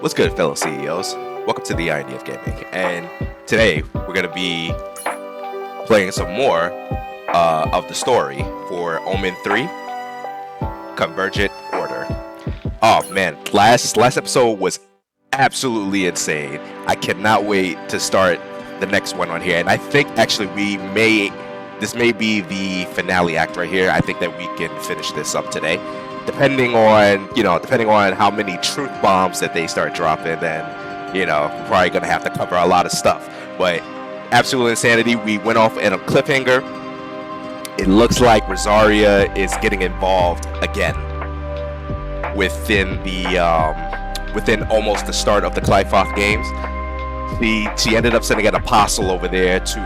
What's good, fellow CEOs? Welcome to the Idea of Gaming, and today we're going to be playing some more of the story for Omen 3, Convergent Order. Oh man, last episode was absolutely insane. I cannot wait to start the next one on here, and I think actually this may be the finale act right here. I think that we can finish this up today. Depending on how many truth bombs that they start dropping, then, we're probably going to have to cover a lot of stuff. But absolute insanity. We went off in a cliffhanger. It looks like Rosaria is getting involved again within almost the start of the Clifoth games. She ended up sending an apostle over there to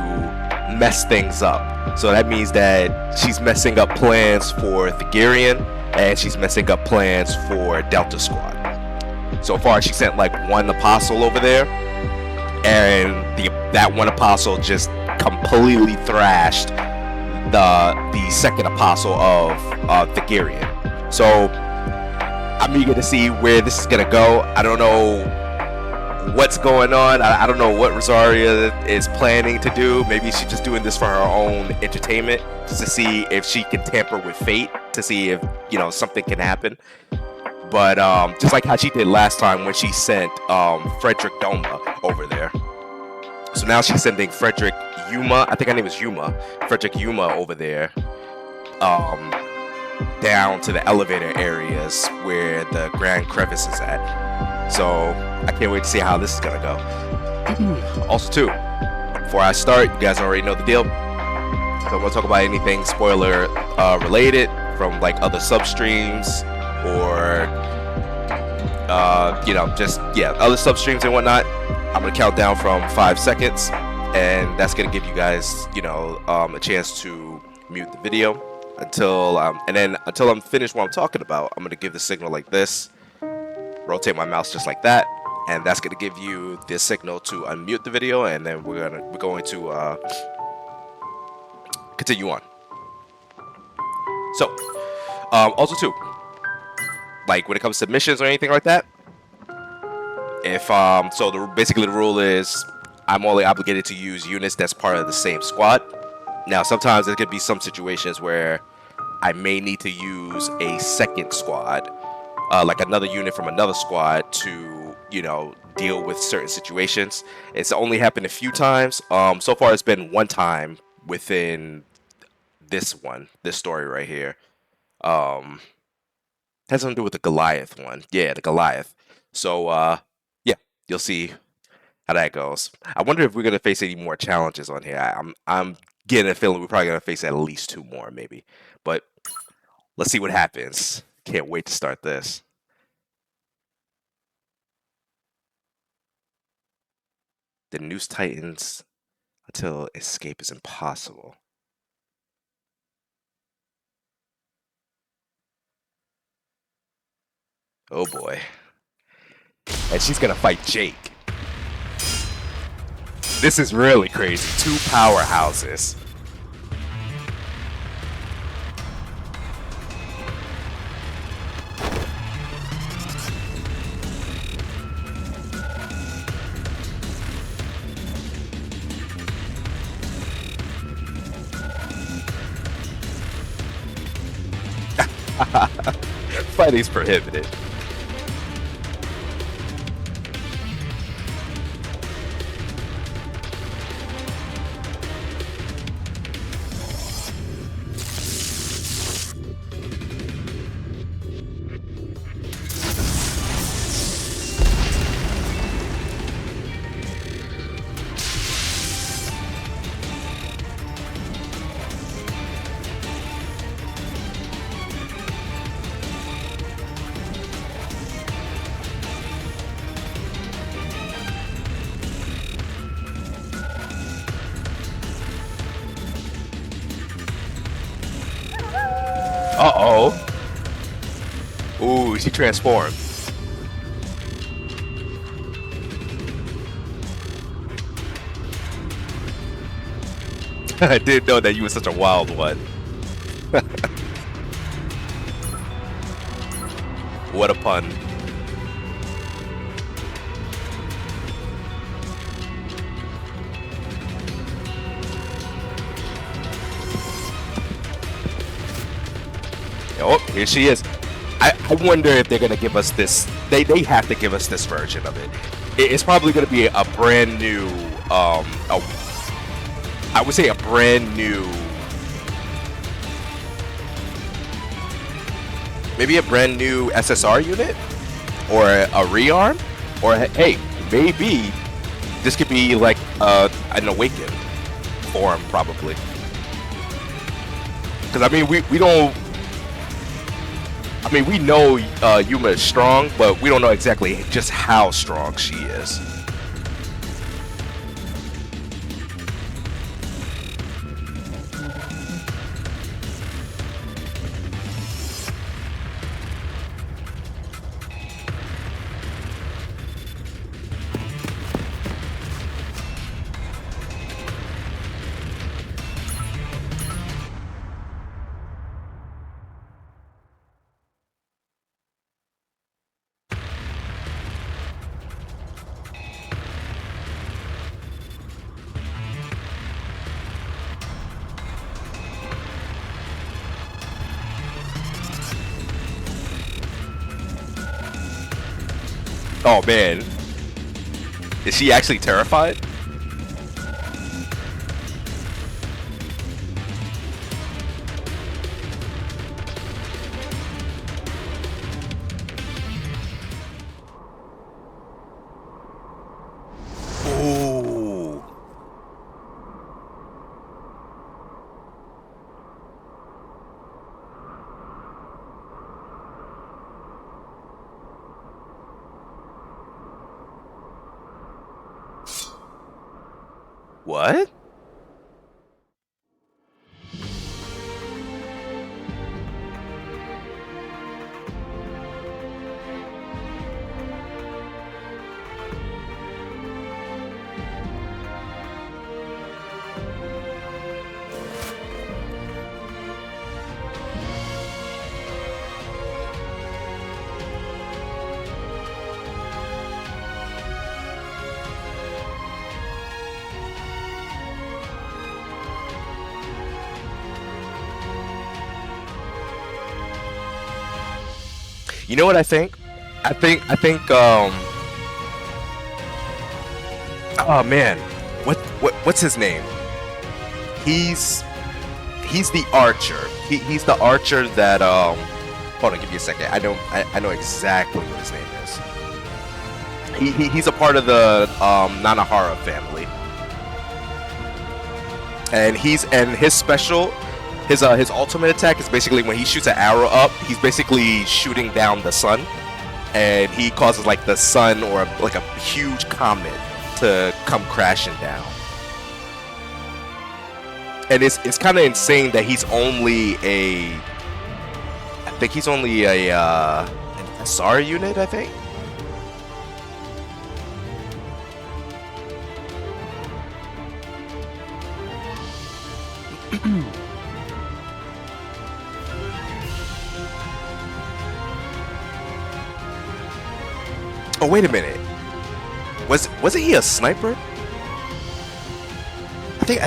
mess things up. So that means that she's messing up plans for Thagirian, and she's messing up plans for Delta Squad. So far, she sent like one apostle over there, and that one apostle just completely thrashed the second apostle of Thagirian. So I'm eager to see where this is gonna go. I don't know what's going on. I don't know what Rosaria is planning to do. Maybe she's just doing this for her own entertainment, just to see if she can tamper with fate, to see if something can happen. But just like how she did last time when she sent Frederick Doma over there. So now she's sending Frederick Yuma, I think her name is Yuma, Frederick Yuma over there, down to the elevator areas where the Grand Crevice is at. So I can't wait to see how this is gonna go. Also too, before I start, you guys already know the deal. So I'm gonna talk about anything spoiler related from like other substreams or other substreams and whatnot. I'm gonna count down from 5 seconds, and that's gonna give you guys a chance to mute the video until I'm finished what I'm talking about. I'm gonna give the signal like this, rotate my mouse just like that, and that's gonna give you the signal to unmute the video, and then we're going to continue on. So also too, like when it comes to missions or anything like that, if basically the rule is I'm only obligated to use units that's part of the same squad. Now sometimes there could be some situations where I may need to use a second squad, like another unit from another squad to deal with certain situations. It's only happened a few times. So far it's been one time within this story right here. Has something to do with the Goliath one. Yeah, the Goliath. So yeah, you'll see how that goes. I wonder if we're gonna face any more challenges on here. I'm getting a feeling we're probably gonna face at least 2 more, maybe. But let's see what happens. Can't wait to start this. The noose tightens until escape is impossible. Oh boy. And she's gonna fight Jake. This is really crazy. 2 powerhouses. Fighting's prohibited. Uh-oh. Ooh, she transformed. I didn't know that you were such a wild one. What a pun. Oh, here she is. I wonder if they're gonna give us this. They have to give us this version of it. It's probably gonna be a brand new. I would say a brand new. Maybe a brand new SSR unit, or a rearm, or hey, maybe this could be like an awakened form, probably. Because I mean, we don't. I mean, we know Yuma is strong, but we don't know exactly just how strong she is. Oh man, is she actually terrified? Ooh. What? You know what I think? I think oh man, what's his name? He's the archer. He's the archer that hold on, give me a second. I know exactly what his name is. He's a part of the Nanahara family. And his special, his ultimate attack is basically when he shoots an arrow up, he's basically shooting down the sun, and he causes like the sun or like a huge comet to come crashing down. And it's kind of insane that he's only I think he's only an SR unit, I think. Oh wait a minute, wasn't he a sniper? I think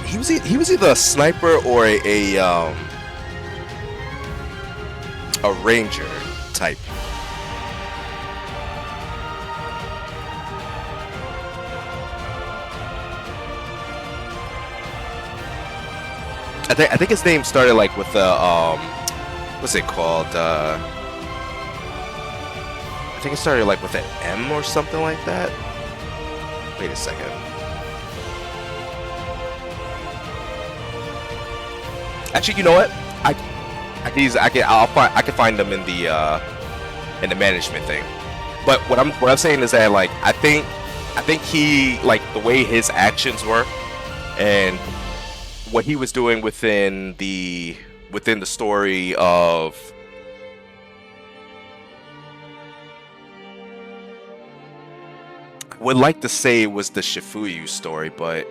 he was either a sniper or a ranger type. I think his name started like with the what's it called? I think it started like with an M or something like that. Wait a second. Actually, you know what? I can find them in the management thing. But what I'm saying is that like I think he, like the way his actions were and what he was doing within the story of would like to say it was the Shifuyu story, but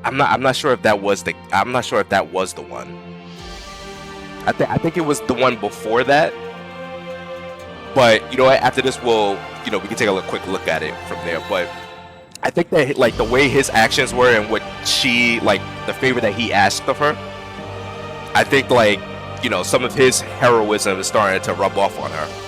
I'm not sure if that was the one. I think it was the one before that. But you know what? After this, we can take a quick look at it from there. But I think that like the way his actions were and what she like the favor that he asked of her, I think, like, you know, some of his heroism is starting to rub off on her.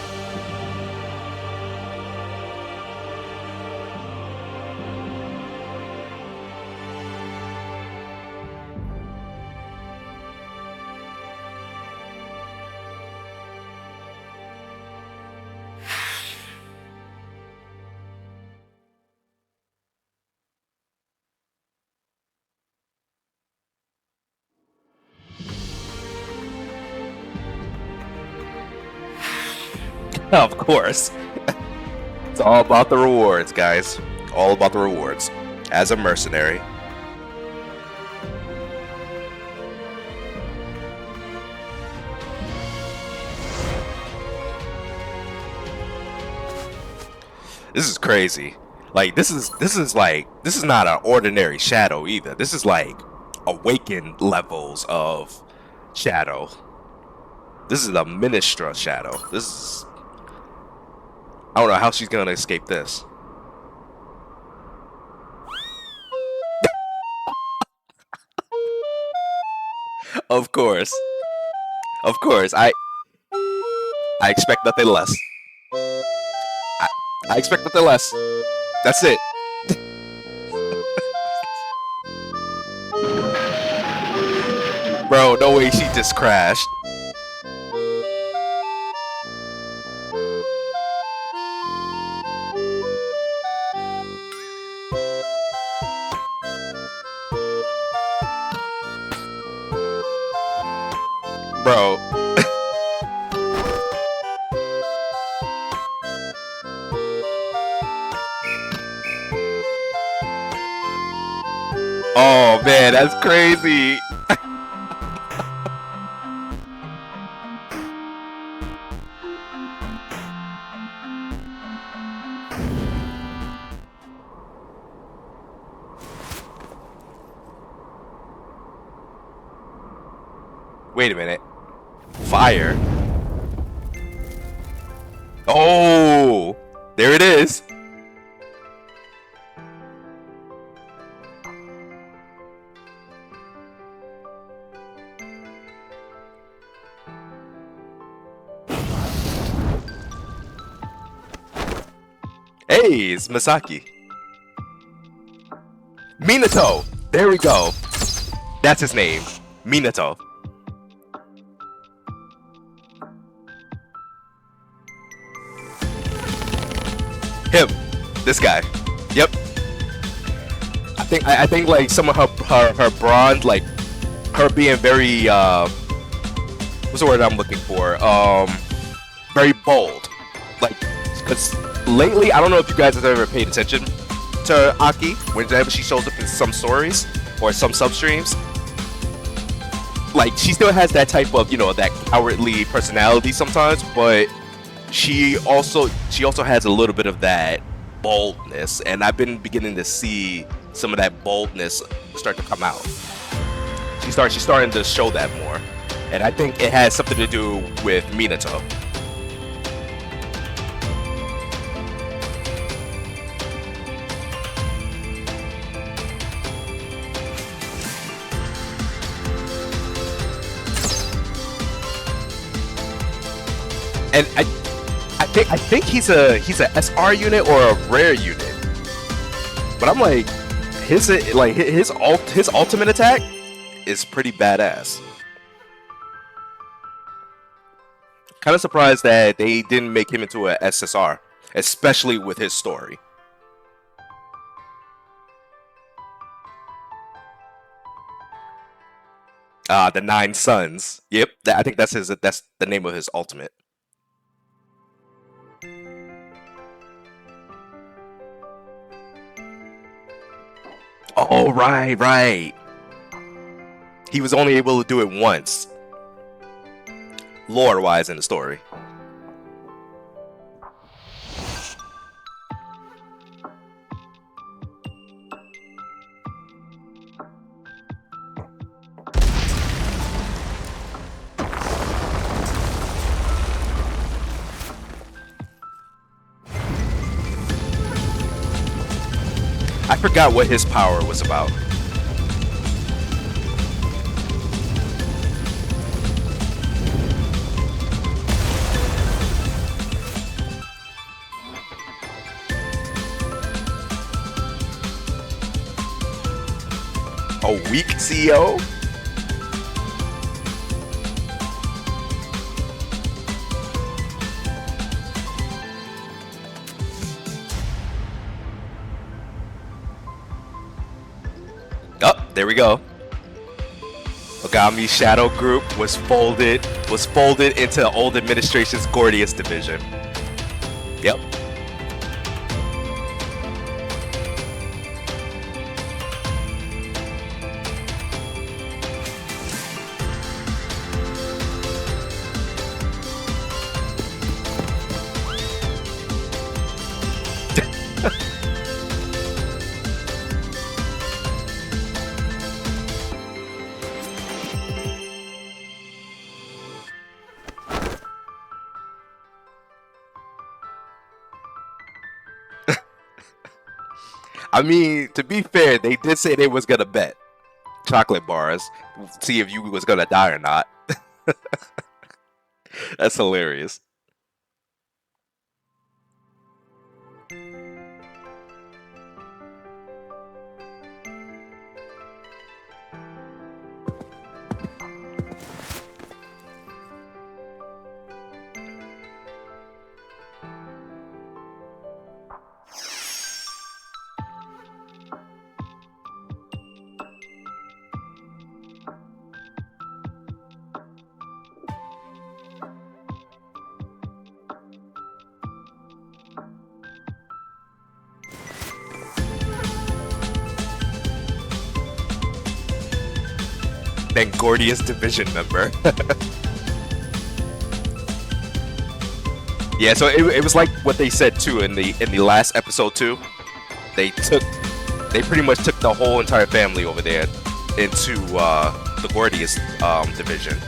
Of course. It's all about the rewards, guys. All about the rewards. As a mercenary. This is crazy. Like, this is not an ordinary shadow either. This is like awakened levels of shadow. This is a Ministra shadow. This is... I don't know how she's gonna escape this. Of course. Of course. I expect nothing less. I expect nothing less. That's it. Bro, no way she just crashed. Bro. Oh man, that's crazy. Wait a minute. Fire. Oh, there it is. Hey, it's Masaki. Minato. There we go. That's his name. Minato. Him. This guy. Yep. I think like some of her bronze, like her being very what's the word I'm looking for? Very bold. Like, because lately, I don't know if you guys have ever paid attention to Aki whenever she shows up in some stories or some substreams. Like, she still has that type of, you know, that cowardly personality sometimes, but she also has a little bit of that boldness, and I've been beginning to see some of that boldness start to come out. She's starting to show that more, and I think it has something to do with Minato. And I think he's a SR unit or a rare unit, but I'm like his ultimate attack is pretty badass. Kind of surprised that they didn't make him into a SSR, especially with his story. The Nine Sons. Yep, I think that's the name of his ultimate. Oh, right. He was only able to do it once, lore-wise, in the story. I forgot what his power was about. A weak CEO? Oh, there we go. Ogami's shadow group was folded into the old administration's Gordius division. Yep. I mean, to be fair, they did say they was gonna bet chocolate bars, see if you was gonna die or not. That's hilarious. Then Gordius division member. Yeah, so it was like what they said too in the last episode too. They pretty much took the whole entire family over there into the Gordius division.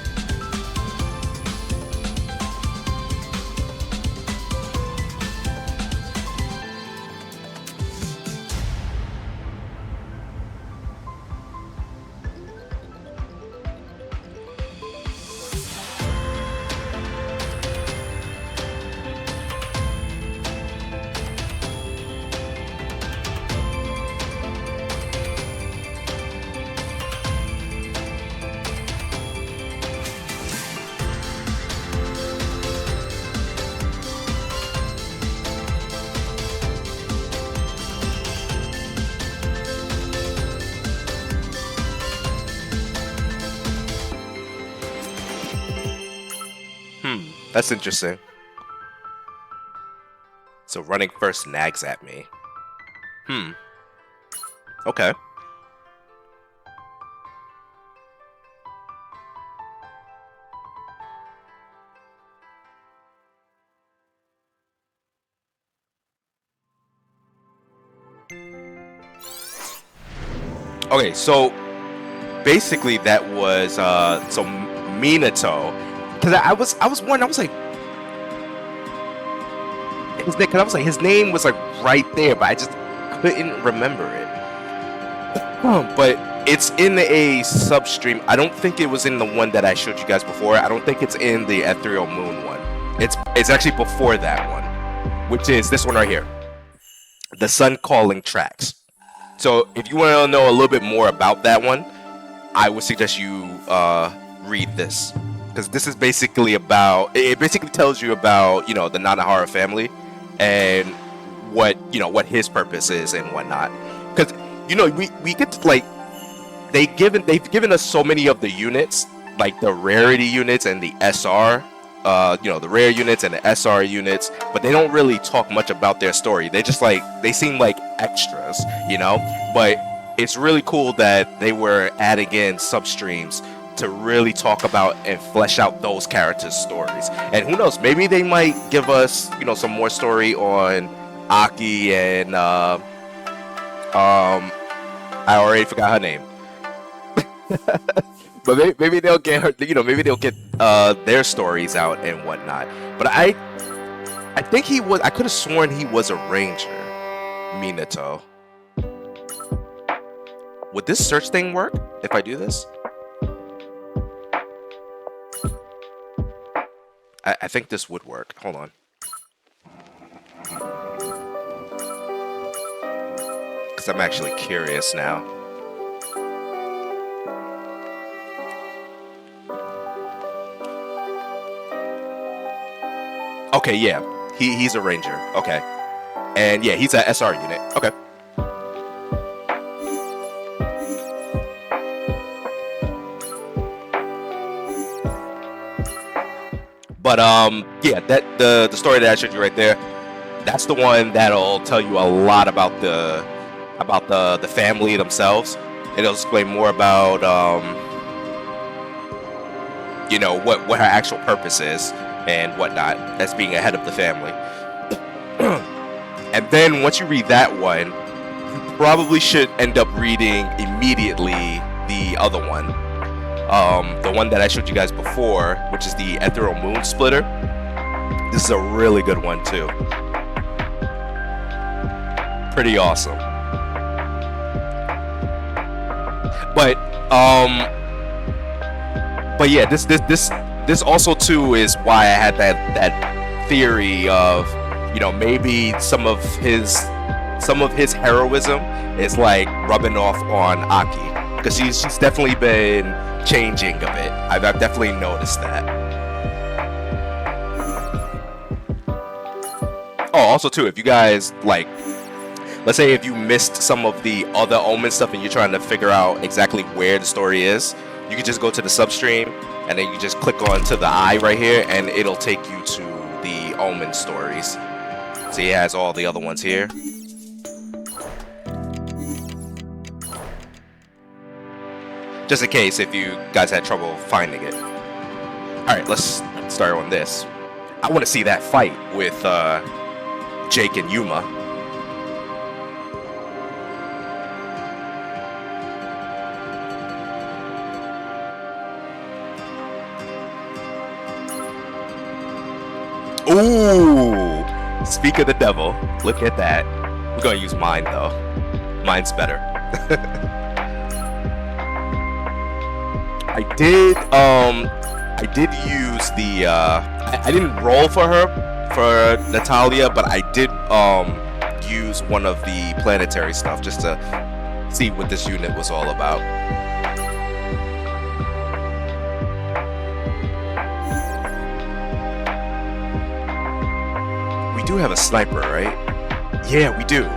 That's interesting. So running first nags at me. Okay. Okay, so basically that was so Minato, because I was wondering, I was like, his name was like right there, but I just couldn't remember it. But it's in a substream. I don't think it was in the one that I showed you guys before. I don't think it's in the Ethereal Moon one. It's actually before that one, which is this one right here, the Sun Calling Tracks. So if you want to know a little bit more about that one, I would suggest you read this, because this is basically about, it basically tells you about, you know, the Nanahara family and what, you know, what his purpose is and whatnot. Because, you know, we get to, like, they've given us so many of the units, like the rarity units and the SR, you know, the rare units and the SR units, but they don't really talk much about their story. They just like, they seem like extras, you know. But it's really cool that they were adding in substreams to really talk about and flesh out those characters' stories. And who knows, maybe they might give us, you know, some more story on Aki and I already forgot her name. But maybe they'll get her, you know, maybe they'll get their stories out and whatnot. But I think he was, I could have sworn he was a ranger, Minato. Would this search thing work if I do this? I think this would work. Hold on. Because I'm actually curious now. Okay, yeah, he's a ranger. Okay, and yeah, he's a SR unit. Okay. But yeah, that the story that I showed you right there, that's the one that'll tell you a lot about the family themselves. It'll explain more about you know, what her actual purpose is and whatnot as being a head of the family. And then once you read that one, you probably should end up reading immediately the other one. The one that I showed you guys before, which is the Ethereal Moon Splitter. This is a really good one too. Pretty awesome. But yeah, this also too is why I had that theory of, you know, maybe some of his heroism is like rubbing off on Aki, because she's definitely been changing a bit. I've definitely noticed that. Oh, also too, if you guys like, let's say if you missed some of the other Omen stuff and you're trying to figure out exactly where the story is, you can just go to the substream and then you just click onto the eye right here and it'll take you to the Omen stories. So he has all the other ones here. Just in case if you guys had trouble finding it. Alright, let's start on this. I want to see that fight with Jake and Yuma. Ooh! Speak of the devil. Look at that. We're gonna use mine though. Mine's better. I did use the I didn't roll for Natalia, but I did use one of the planetary stuff just to see what this unit was all about. We do have a sniper, right? Yeah, we do.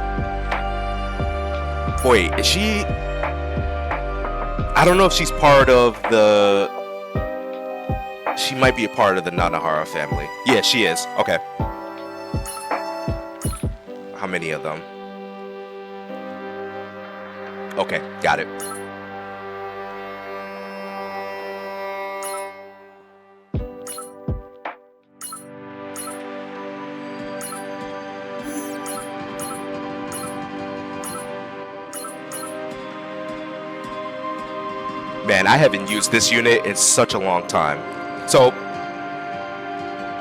Wait, is she... I don't know if she's part of the... She might be a part of the Nanahara family. Yeah, she is. Okay. How many of them? Okay, got it. Man, I haven't used this unit in such a long time. So,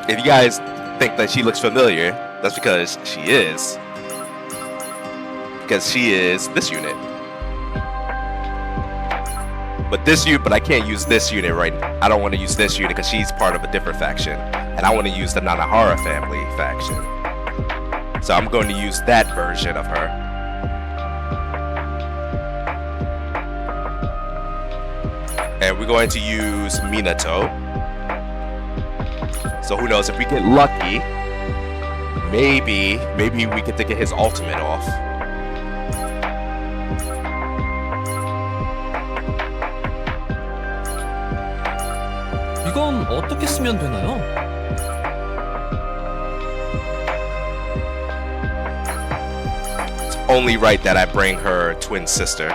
if you guys think that she looks familiar, that's because she is. Because she is this unit. But I can't use this unit right now. I don't want to use this unit because she's part of a different faction. And I want to use the Nanahara family faction. So I'm going to use that version of her. And we're going to use Minato. So who knows, if we get lucky, maybe we get to get his ultimate off. 이건 어떻게 쓰면 되나요? It's only right that I bring her twin sister.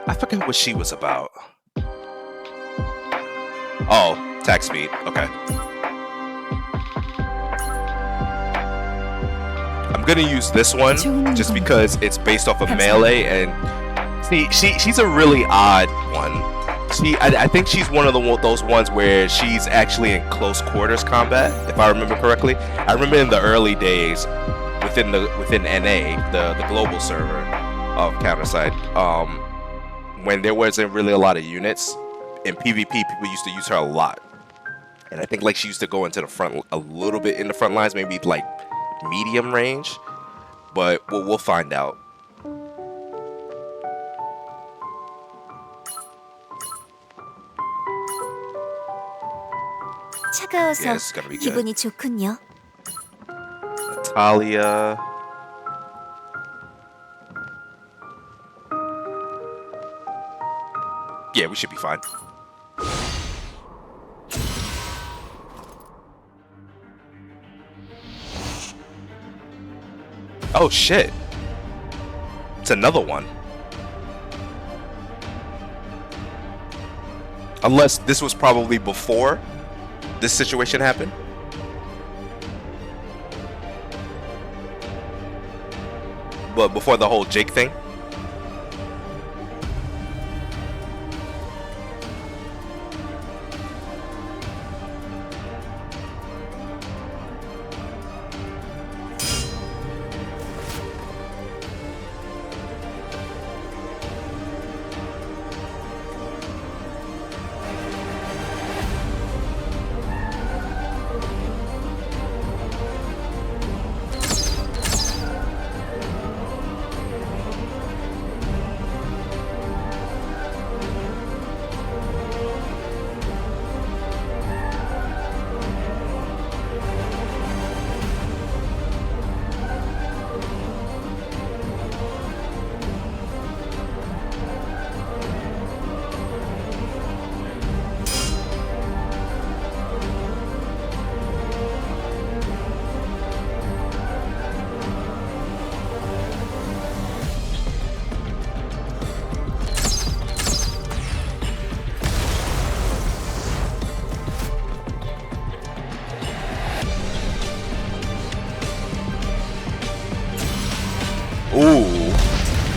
I forget what she was about. Oh, attack speed. Okay. I'm gonna use this one just because it's based off of melee, and see, she's a really odd one. I think she's one of those ones where she's actually in close quarters combat, if I remember correctly. I remember in the early days within NA, the global server of CounterSide, when there wasn't really a lot of units in PvP, people used to use her a lot, and I think like she used to go into the front a little bit in the front lines, maybe like medium range. but we'll find out. Yeah, 차가워서 this is gonna be good. 기분이 좋군요. Natalia. Yeah, we should be fine. Oh shit. It's another one. Unless this was probably before this situation happened. But before the whole Jake thing. Ooh,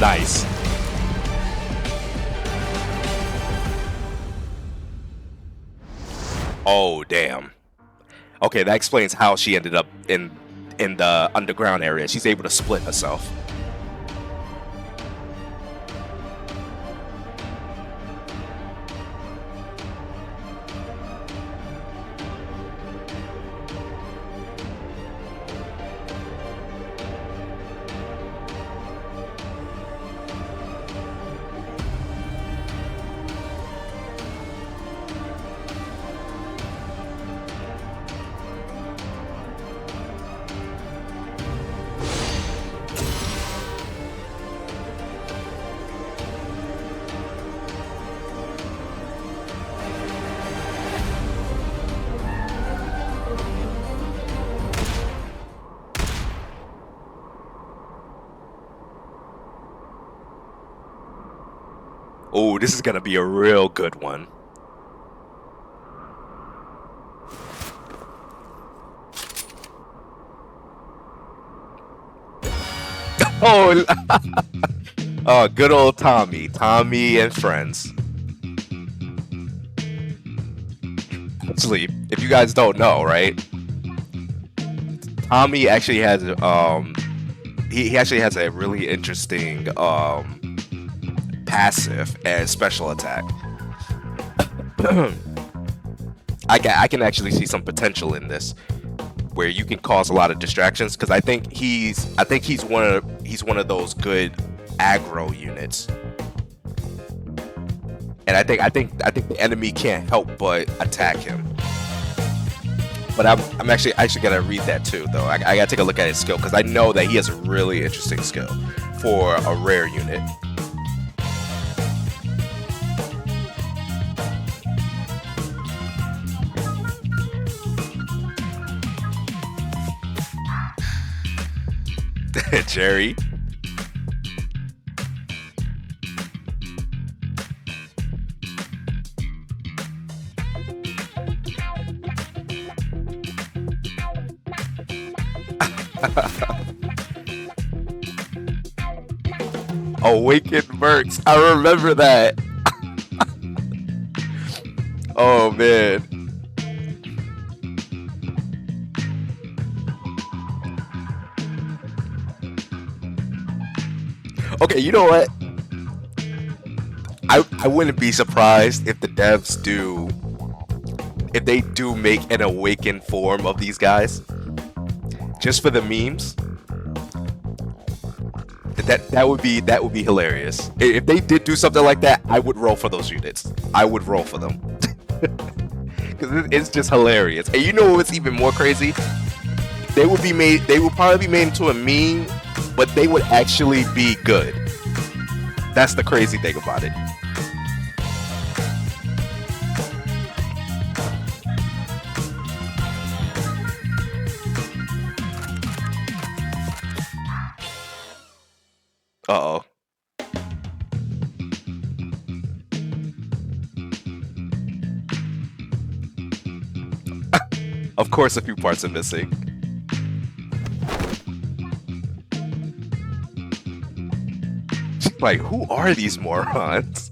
nice. Oh, damn. Okay, that explains how she ended up in the underground area. She's able to split herself. Oh, this is gonna be a real good one. Oh, oh, good old Tommy. Tommy and friends. Actually, if you guys don't know, right? Tommy actually has he actually has a really interesting passive and special attack. I can actually see some potential in this, where you can cause a lot of distractions, because I think he's one of those good aggro units, and I think the enemy can't help but attack him. But I'm actually gonna read that too, though. I gotta take a look at his skill, because I know that he has a really interesting skill for a rare unit. Jerry. Awakened Mercs. I remember that. Oh man. Okay, you know what? I wouldn't be surprised if the devs if they do make an awakened form of these guys, just for the memes. That would be hilarious. If they did do something like that, I would roll for those units. I would roll for them. Because it's just hilarious. And you know what's even more crazy? They would probably be made into a meme, but they would actually be good. That's the crazy thing about it. Uh-oh. Of course, a few parts are missing. She's like, who are these morons?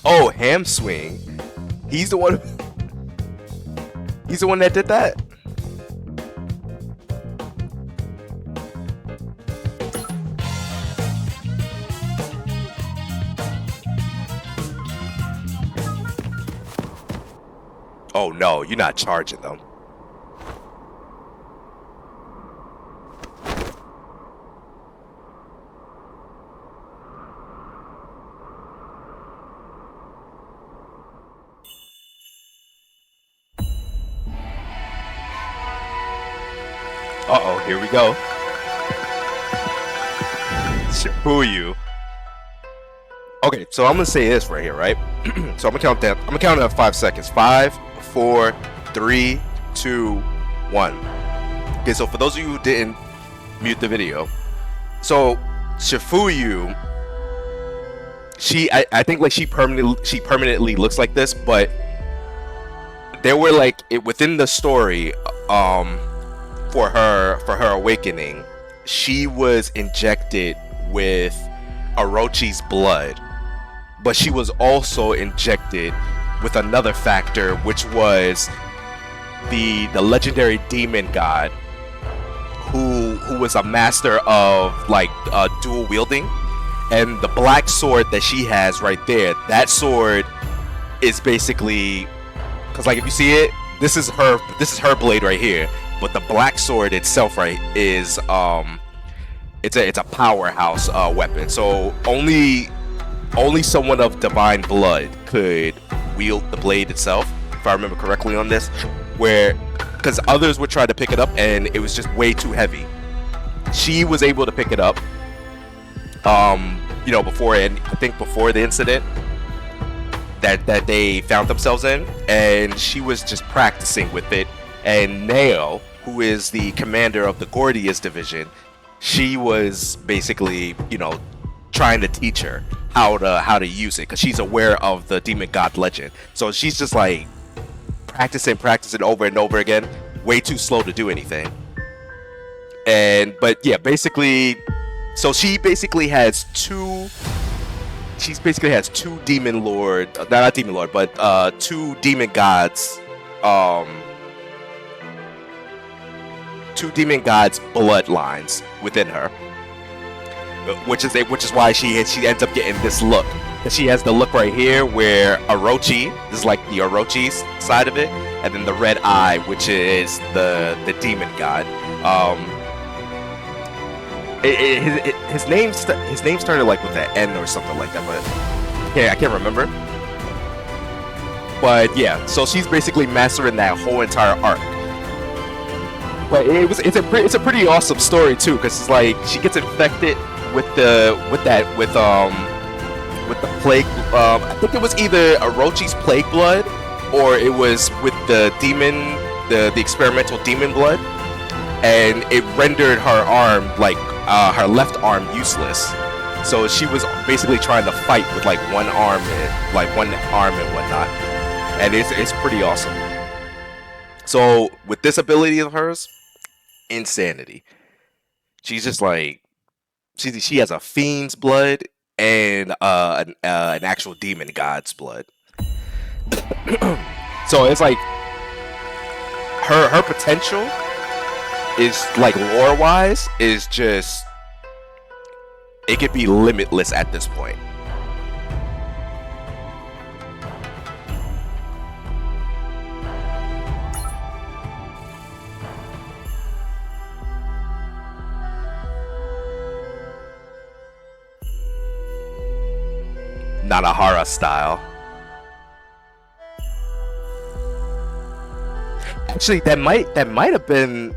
Oh, Hamswing. He's the one. He's the one that did that. Oh no, you're not charging them. Uh-oh, here we go. Shibuya. Okay, so I'm gonna say this right here, right? So I'm gonna count down. I'm gonna count it at 5 seconds. 5, 4, 3, 2, 1. Okay, so for those of you who didn't mute the video, so Shifuyu, I think like she permanently looks like this, but there were like within the story, for her awakening, she was injected with Orochi's blood, but she was also injected with another factor, which was the legendary demon god who was a master of like dual wielding, and the black sword that she has right there, that sword is basically, because like if you see it, this is her blade right here, but the black sword itself, right, is it's a powerhouse weapon. So only someone of divine blood could wield the blade itself, if I remember correctly on this, because others would try to pick it up and it was just way too heavy. She was able to pick it up, you know, before the incident that they found themselves in, and she was just practicing with it. And Neo, who is the commander of the Gordius division, she was basically, you know, trying to teach her how to use it, because she's aware of the demon god legend. So she's just like practicing over and over again, way too slow to do anything. But yeah, basically, so she basically has two demon lord, not demon lord, but two demon gods, bloodlines within her, which is why she ends up getting this look. And she has the look right here where Orochi, this is like the Orochi's side of it, and then the red eye, which is the demon god. His name started like with an N or something like that, but yeah, I can't remember. But yeah, so she's basically mastering that whole entire arc. But it's a pretty awesome story too, because it's like she gets infected with the plague. I think it was either Orochi's plague blood, or it was with the demon, the experimental demon blood, and it rendered her arm, like her left arm, useless. So she was basically trying to fight with like one arm and whatnot, and it's pretty awesome. So with this ability of hers, insanity. She's just like she has a fiend's blood and an actual demon god's blood. So it's like her potential is, like, lore wise, is just, it could be limitless at this point. Nanahara style. Actually, that might have been,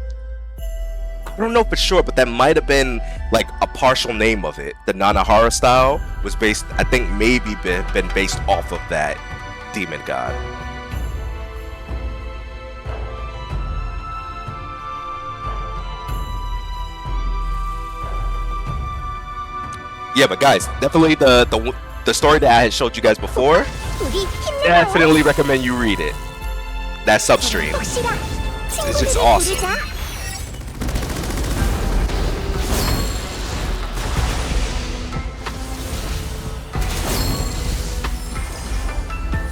I don't know for sure, but that might have been like a partial name of it. The Nanahara style was based, I think, maybe been based off of that demon god. Yeah, but guys, definitely the story that I had showed you guys before, definitely recommend you read it. That substream. It's just awesome.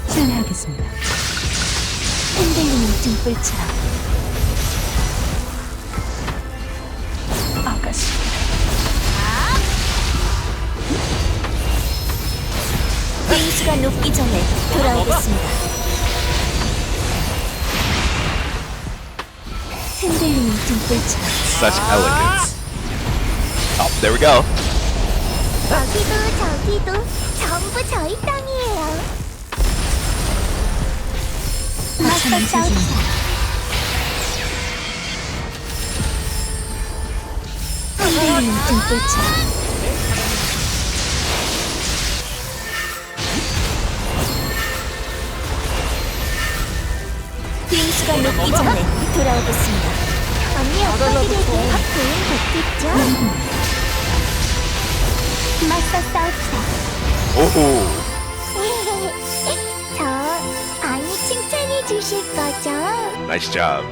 실례하겠습니다. 흔들리는 등불처럼 아가씨. 페이스가 높기 전에 돌아오겠습니다. 흔들리는 등불처럼. Such elegance. Oh, there we go. 여기도 저기도 전부 저희 땅이에요. 맞서 싸웁시다. 흔들리는 등불처럼. 페이스가 높기 전에 돌아오겠습니다. 언니 오빠들에게 도움 됐겠죠? 맞서 싸웁시다. 오호. 저 많이 칭찬해 주실 거죠? Nice job.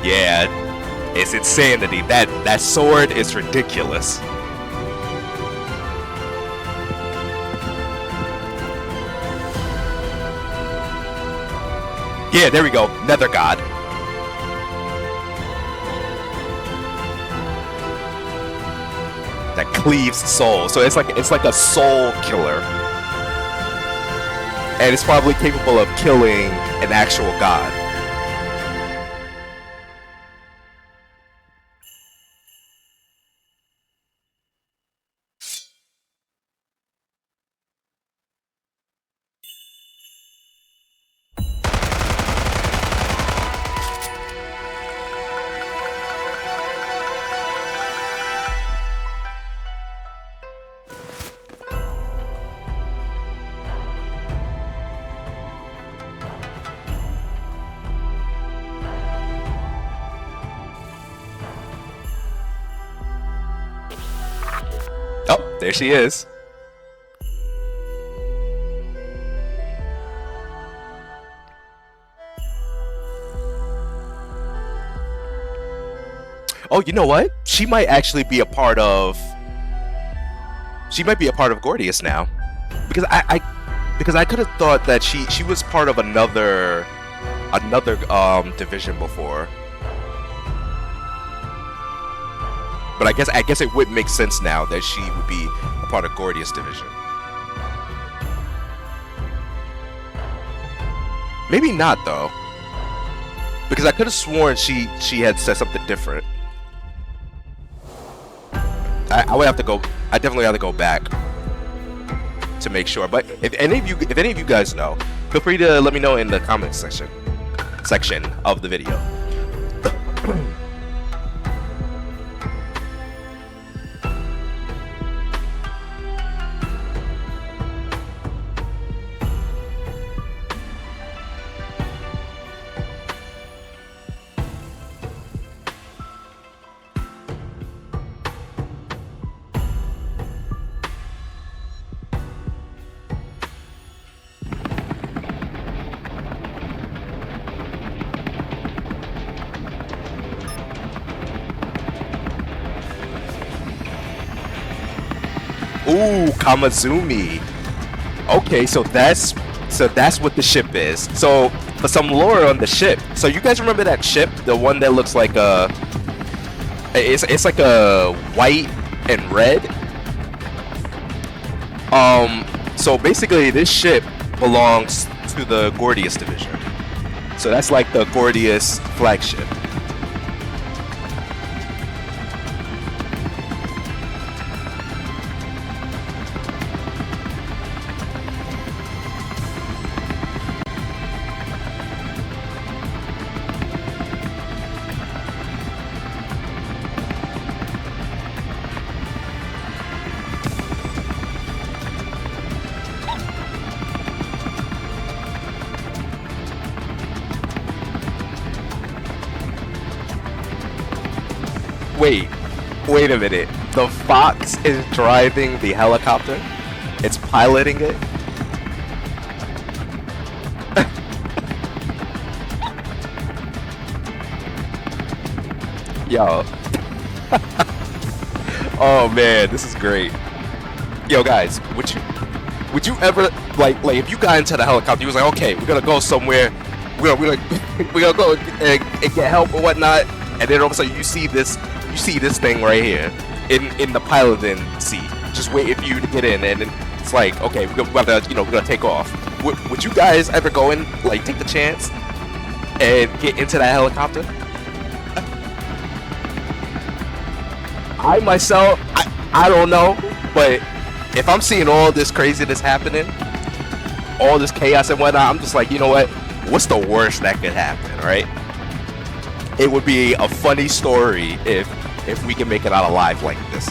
Yeah, it's insanity. That sword is ridiculous. Yeah, there we go. Nether God. That cleaves soul. So it's like a soul killer. And it's probably capable of killing an actual god. Oh, there she is. Oh, you know what? She might actually be a part of. She might be a part of Gordius now, because I could have thought that she was part of another division before. But I guess it would make sense now that she would be a part of Gordius division. Maybe not though, because I could have sworn she had said something different. I would have to go. I definitely have to go back to make sure. But if any of you guys know, feel free to let me know in the comment section of the video. Ooh, Kamazumi. Okay, so that's what the ship is. So for some lore on the ship. So you guys remember that ship, the one that looks like a it's like a white and red. So basically this ship belongs to the Gordius division. So that's like the Gordius flagship. Wait a minute. The Fox is driving the helicopter? It's piloting it? Yo. Oh man, this is great. Yo guys, would you ever like if you got into the helicopter, you was like, okay, we're gonna go somewhere, we're gonna go and get help or whatnot, and then all of a sudden you see this thing right here in the piloting seat, just waiting for you to get in, and then it's like, okay, we're gonna take off. Would you guys ever go in, like, take the chance and get into that helicopter? I myself, I don't know, but if I'm seeing all this craziness happening, all this chaos and whatnot, I'm just like, you know what? What's the worst that could happen, right? It would be a funny story if we can make it out alive like this.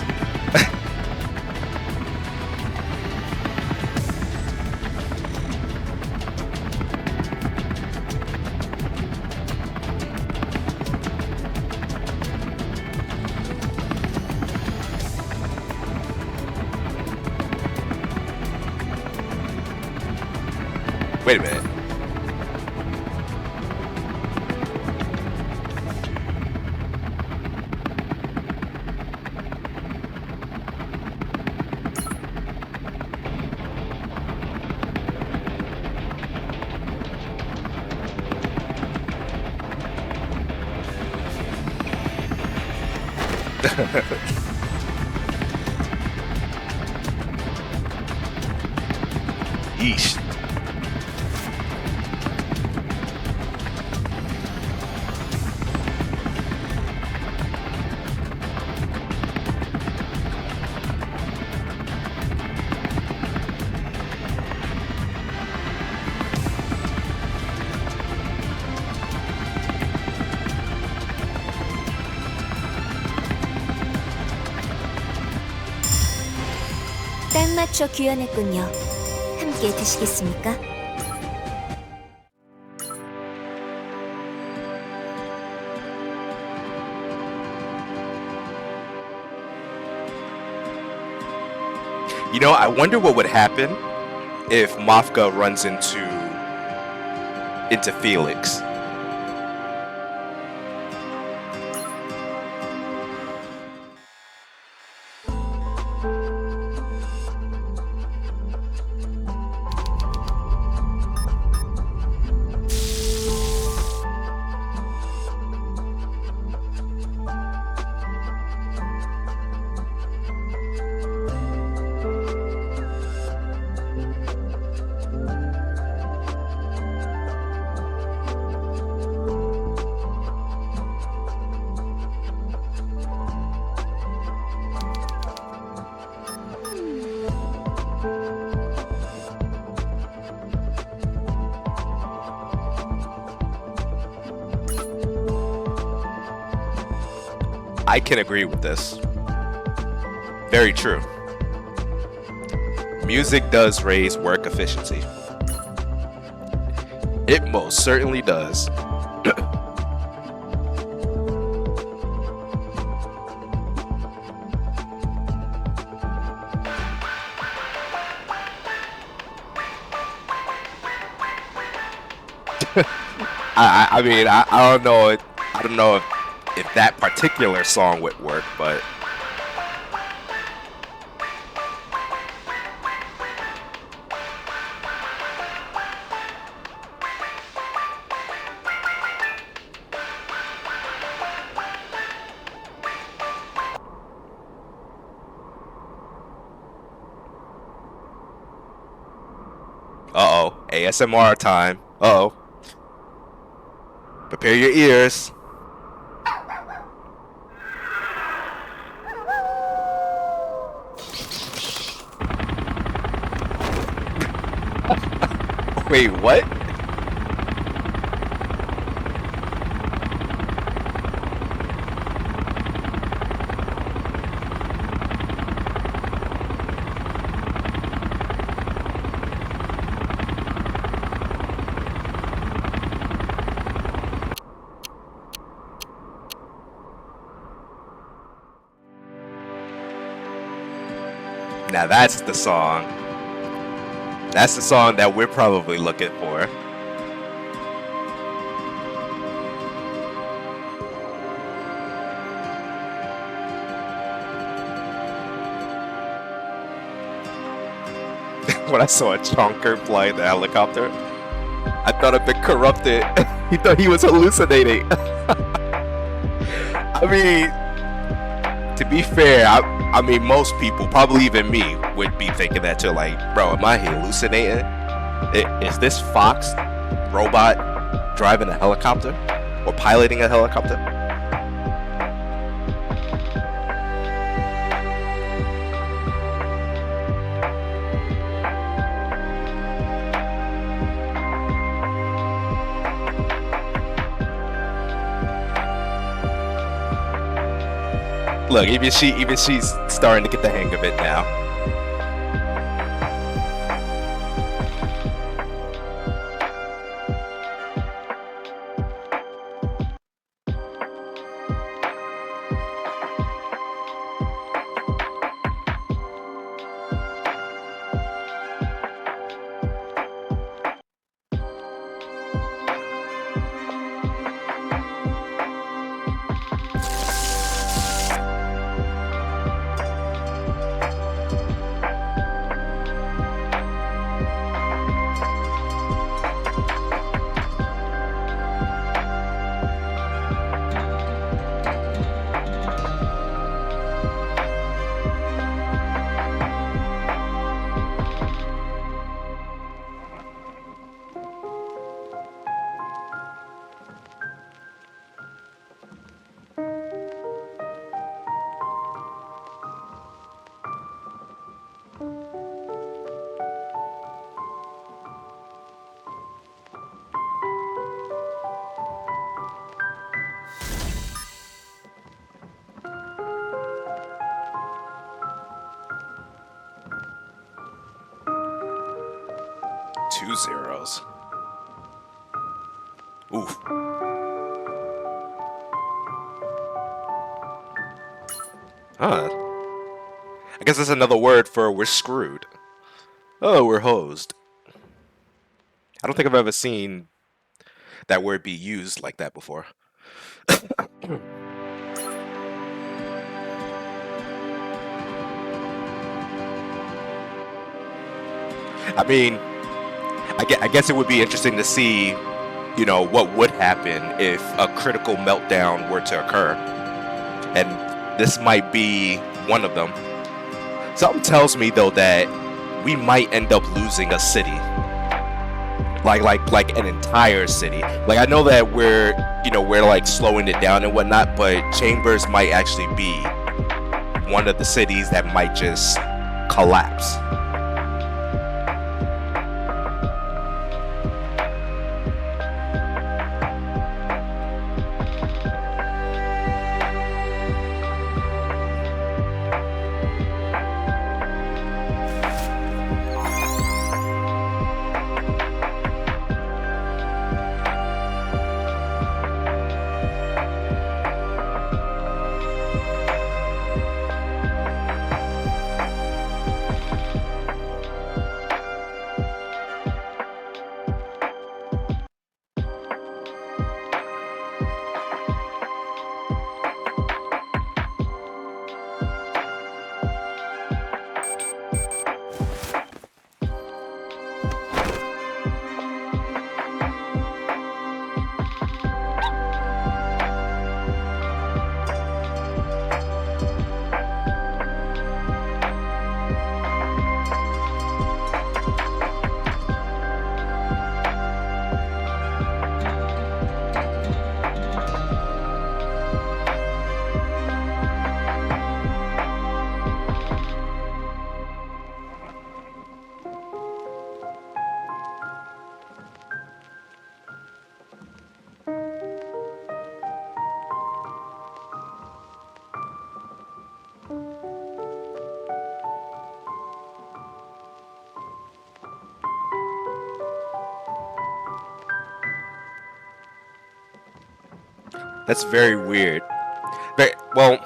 Wait a minute. Yeesh. 딱 맞춰 귀환했군요. 함께 드시겠습니까? You know, I wonder what would happen if Mafka runs into Felix. I can agree with this. Very true. Music does raise work efficiency. It most certainly does. I mean, I don't know. I don't know if that particular song would work, but uh-oh, ASMR time. Uh-oh. Prepare your ears. Wait, what? Now that's the song. That's the song that we're probably looking for. When I saw a chonker fly in the helicopter, I thought I'd been corrupted. He thought he was hallucinating. I mean, to be fair, I mean, most people, probably even me, would be thinking that too. Like, bro, am I hallucinating? Is this Fox robot driving a helicopter or piloting a helicopter? Look, even she's starting to get the hang of it now. Two zeros. Oof. Huh. I guess that's another word for we're screwed. Oh, we're hosed. I don't think I've ever seen that word be used like that before. I mean, I guess it would be interesting to see, you know, what would happen if a critical meltdown were to occur. And this might be one of them. Something tells me, though, that we might end up losing a city. Like an entire city. Like, I know that we're like slowing it down and whatnot, but Chambers might actually be one of the cities that might just collapse. That's very weird. Very, well,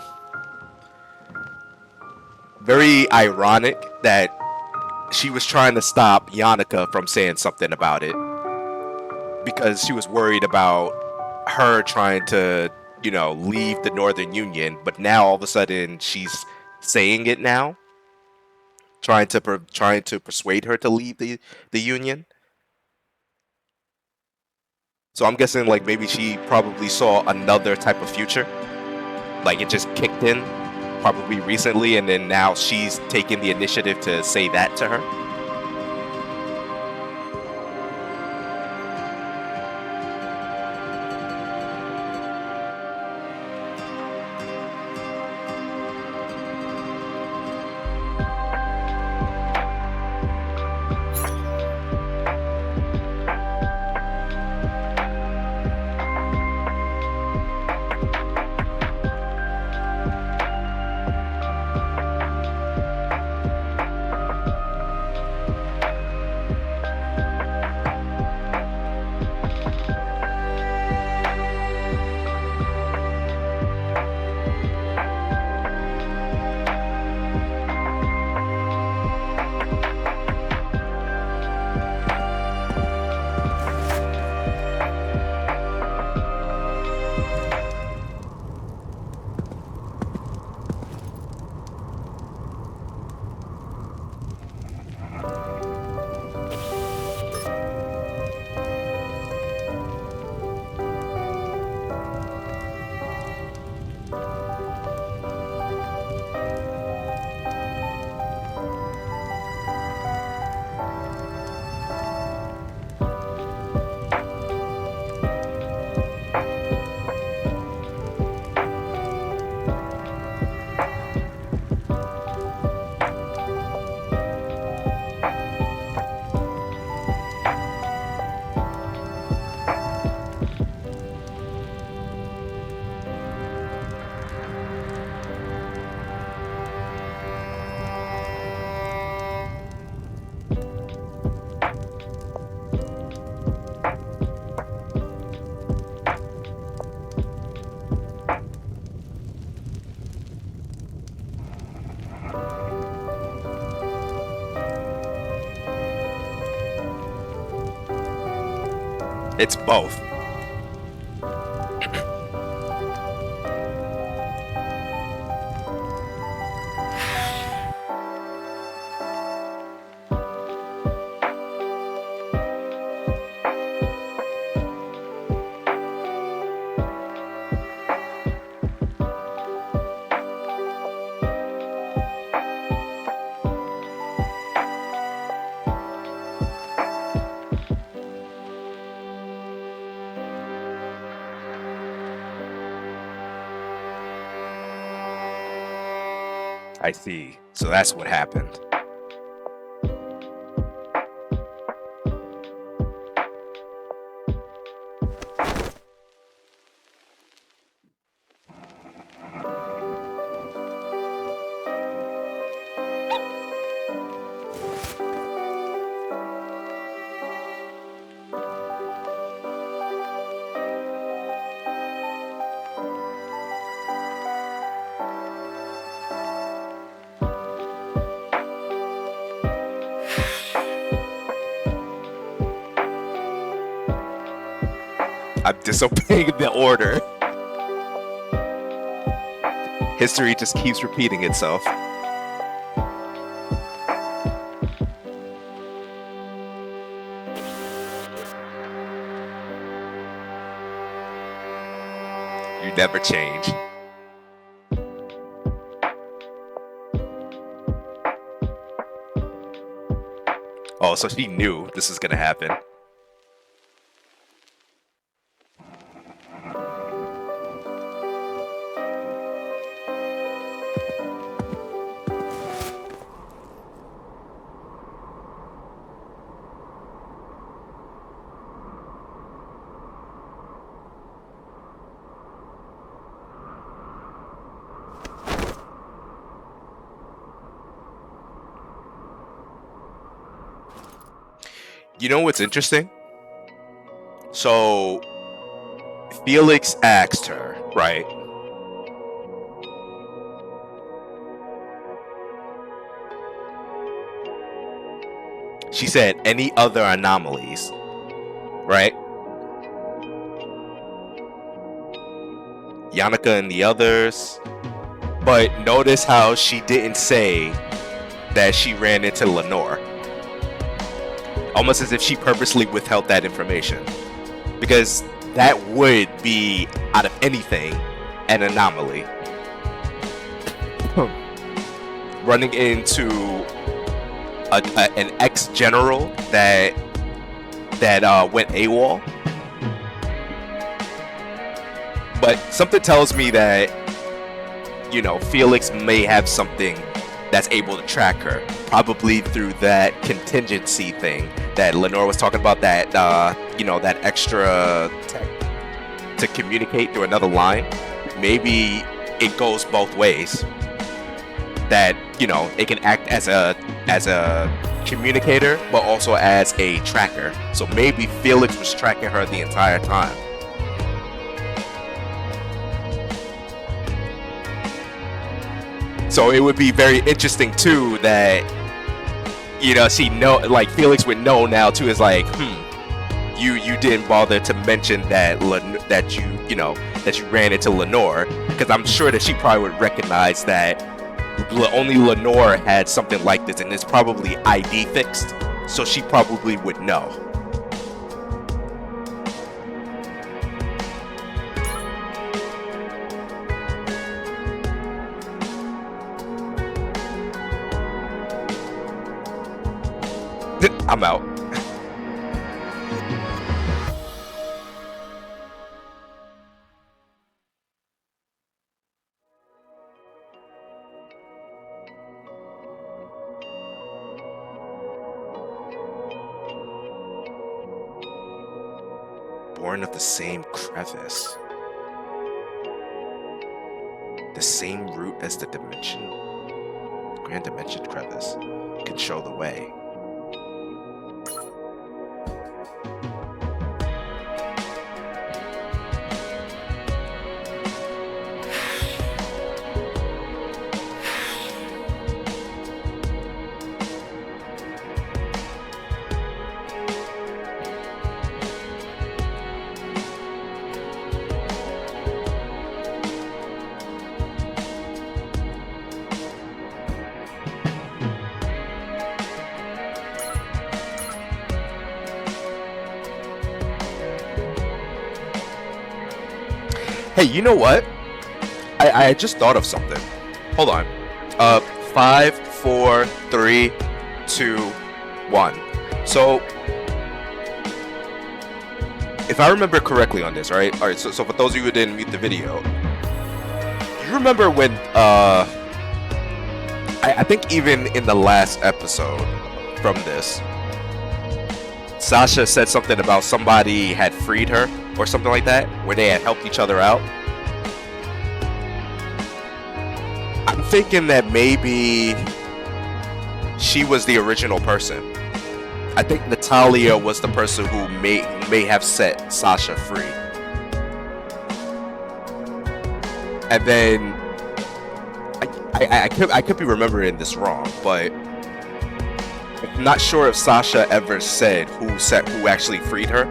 very ironic that she was trying to stop Yannicka from saying something about it because she was worried about her trying to, you know, leave the Northern Union, but now all of a sudden she's saying it now, trying to persuade her to leave the Union. So I'm guessing like maybe she probably saw another type of future, like it just kicked in probably recently, and then now she's taking the initiative to say that to her. It's both. I see. So that's what happened. I'm disobeying the order. History just keeps repeating itself. You never change. Oh, so she knew this was gonna happen. You know what's interesting? So Felix asked her, right? She said, any other anomalies, right? Yannicka and the others. But notice how she didn't say that she ran into Lenore. Almost as if she purposely withheld that information. Because that would be, out of anything, an anomaly. Running into an ex-general that went AWOL. But something tells me that, you know, Felix may have something that's able to track her, probably through that contingency thing that Lenore was talking about, that you know, that extra tech to communicate through another line. Maybe it goes both ways, that, you know, it can act as a communicator but also as a tracker. So maybe Felix was tracking her the entire time. So it would be very interesting too that, you know, like Felix would know now too, is like, you didn't bother to mention that you ran into Lenore, because I'm sure that she probably would recognize that only Lenore had something like this, and it's probably ID fixed, so she probably would know. I'm out. Born of the same crevice. The same route as the dimension. Grand dimension crevice can show the way. Hey, you know what? I just thought of something. Hold on. 5, 4, 3, 2, 1. So, if I remember correctly on this, right? All right. So for those of you who didn't mute the video, you remember when I think even in the last episode from this, Sasha said something about somebody had freed her or something like that, where they had helped each other out. I'm thinking that maybe she was the original person. I think Natalia was the person who may have set Sasha free. And then I could be remembering this wrong, but I'm not sure if Sasha ever said who actually freed her.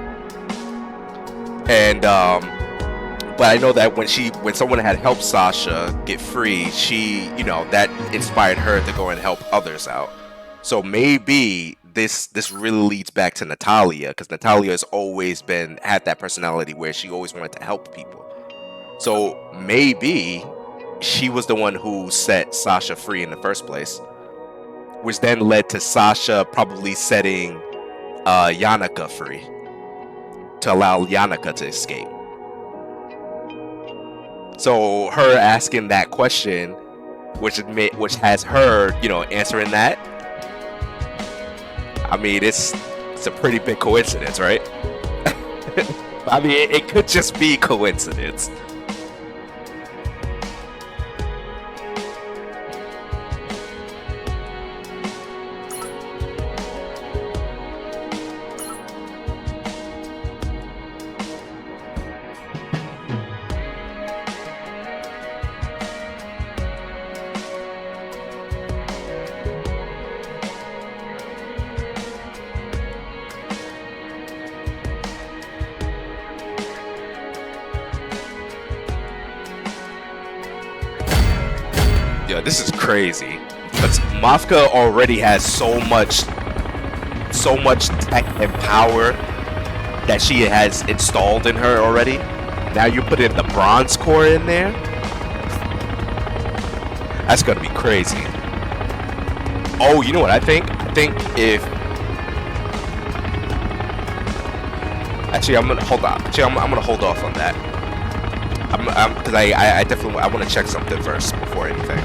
And but I know that when someone had helped Sasha get free, she, you know, that inspired her to go and help others out. So maybe this really leads back to Natalia, because Natalia has always had that personality where she always wanted to help people. So maybe she was the one who set Sasha free in the first place, which then led to Sasha probably setting Yannicka free to allow Yannicka to escape. So her asking that question, which has her, you know, answering that, I mean, it's a pretty big coincidence, right? I mean, it could just be coincidence. Mafka. This is crazy. But Mafka already has so much tech and power that she has installed in her already. Now you put in the bronze core in there. That's gonna be crazy. Oh, you know what I think? I think if actually I'm gonna hold on. Actually, I'm gonna hold off on that. Because I definitely want to check something first before anything.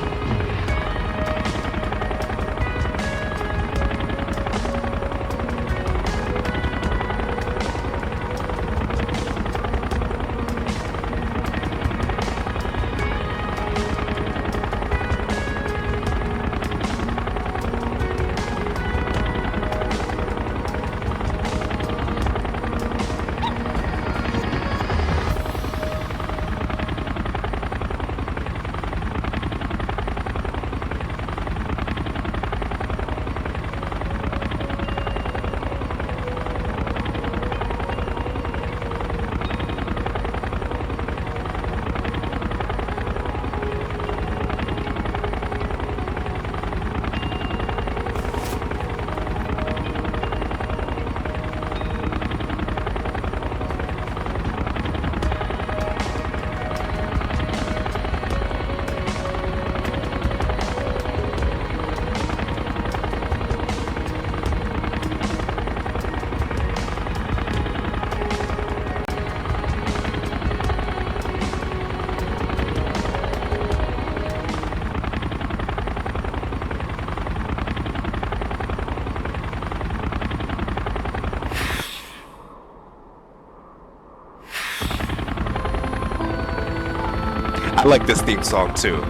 I like this theme song too.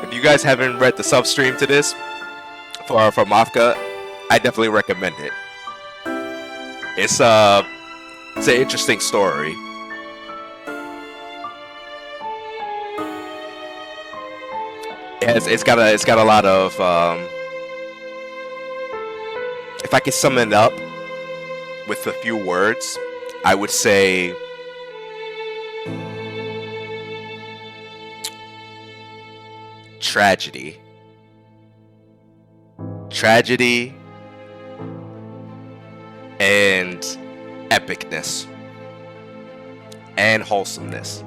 If you guys haven't read the substream to this for Mafka, I definitely recommend it. It's an interesting story. It's got a lot of if I could sum it up with a few words, I would say tragedy. Tragedy and epicness and wholesomeness.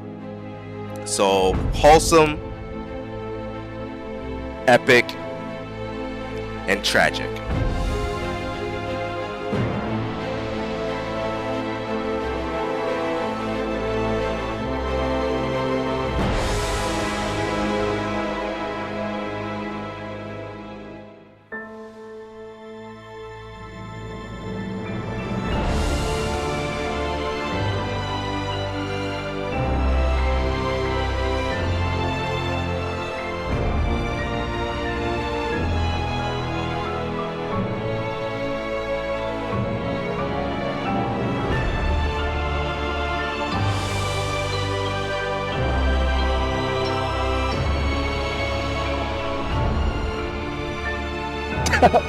So wholesome, epic, and tragic.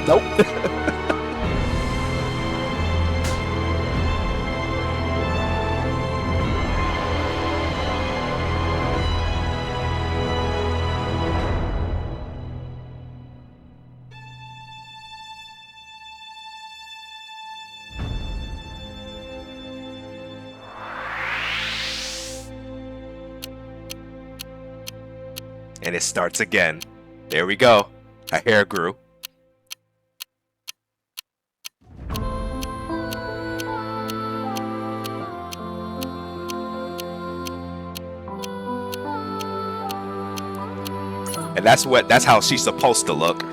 Nope. And it starts again. There we go. Her hair grew. And that's how she's supposed to look.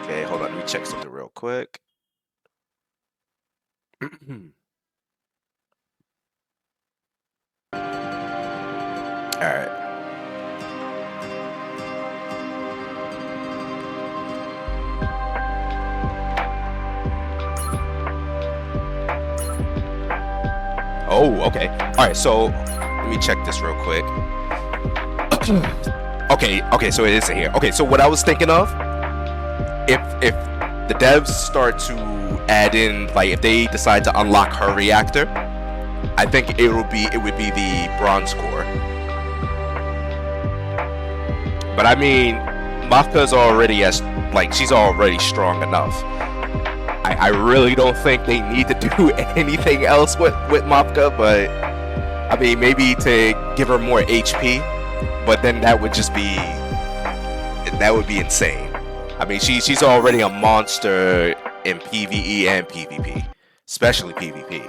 Okay, hold on. Let me check something real quick. All right. Oh, okay. All right. So let me check this real quick. Okay. So it isn't here. Okay. So what I was thinking of, if the devs start to add in, like, if they decide to unlock her reactor, I think it would be the bronze core. But I mean, Mafka's already she's already strong enough. I really don't think they need to do anything else with Mafka, but I mean, maybe to give her more HP, but then that would be insane. I mean, she's already a monster in PvE and PvP, especially PvP.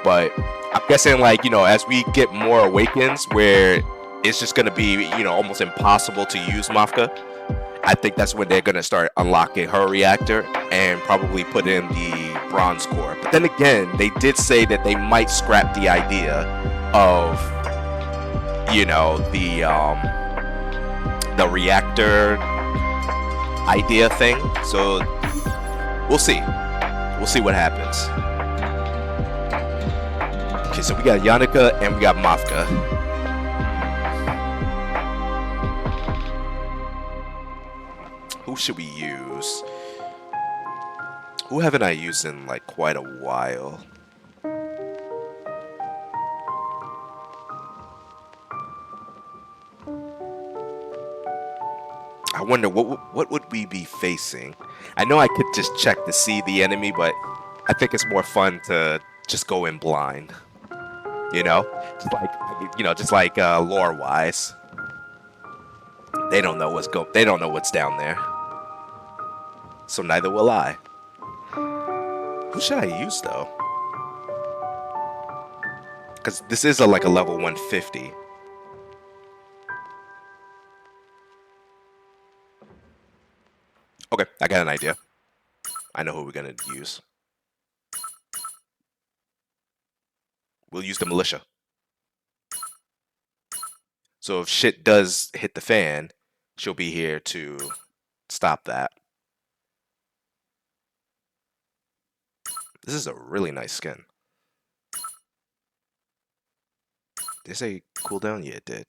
But I'm guessing, like, as we get more awakens where it's just gonna be, almost impossible to use Mafka, I think that's when they're gonna start unlocking her reactor and probably put in the bronze core. But then again, they did say that they might scrap the idea of, the reactor idea thing. So we'll see. We'll see what happens. Okay, so we got Yannicka and we got Mafka. Who should we use? Who haven't I used in like quite a while? I wonder what would we be facing? I know I could just check to see the enemy, but I think it's more fun to just go in blind. Just like lore wise. They don't know what's down there. So neither will I. Who should I use though? Because this is like a level 150. Okay, I got an idea. I know who we're gonna use. We'll use the militia. So if shit does hit the fan, she'll be here to stop that. This is a really nice skin. Did it say cooldown? Yeah, it did.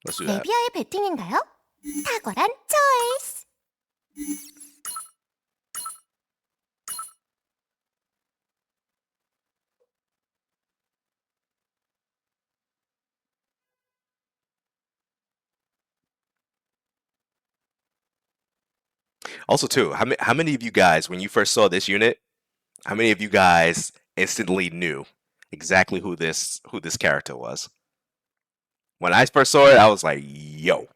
Let's do that. 레비아의 배팅인가요? 탁월한 초이스. Also, too, how many of you guys, when you first saw this unit, how many of you guys instantly knew exactly who this character was? When I first saw it, I was like, "Yo!"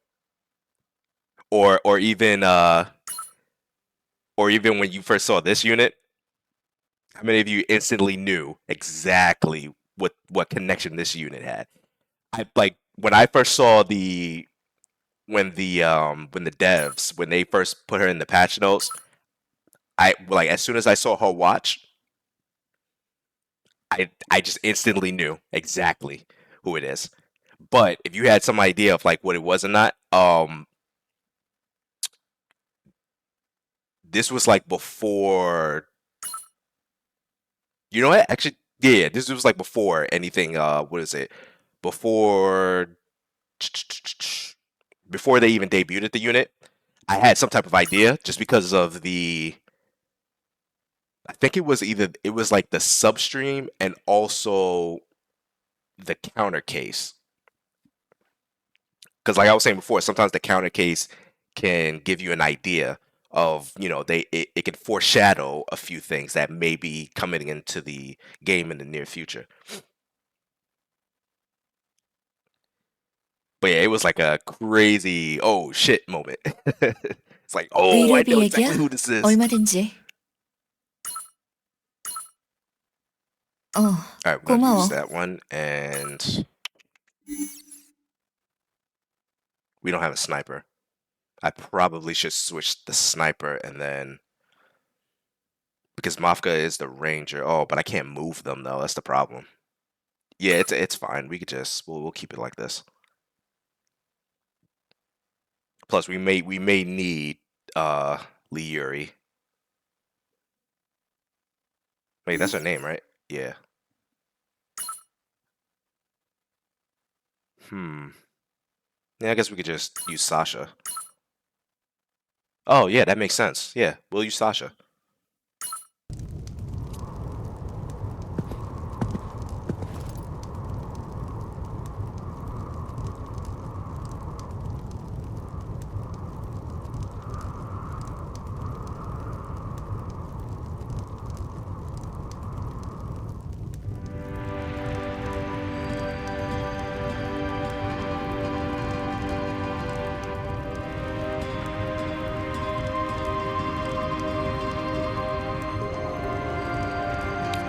Or even when you first saw this unit, how many of you instantly knew exactly what connection this unit had? When I first saw when the devs, when they first put her in the patch notes, as soon as I saw her watch, I just instantly knew exactly who it is. But if you had some idea of like what it was or not, this was like before. You know what? Actually, Yeah, this was like before anything. What is it? Before before they even debuted the unit, I had some type of idea just because of the. I think it was like the substream and also the counter case. Because like I was saying before, sometimes the counter case can give you an idea of, it can foreshadow a few things that may be coming into the game in the near future. But yeah, it was like a crazy oh shit moment. It's like, oh, I know 의료비 얘기야? exactly who this is. 얼마든지. All right, we're gonna use 고마워. that one, and we don't have a sniper. I probably should switch the sniper and then because Mafka is the ranger. Oh, but I can't move them though. That's the problem. Yeah, it's fine. We could just we'll keep it like this. Plus, we may need Lee Yuri. Wait, that's her name, right? Yeah. Yeah, I guess we could just use Sasha. Oh, yeah, that makes sense. Yeah, we'll use Sasha.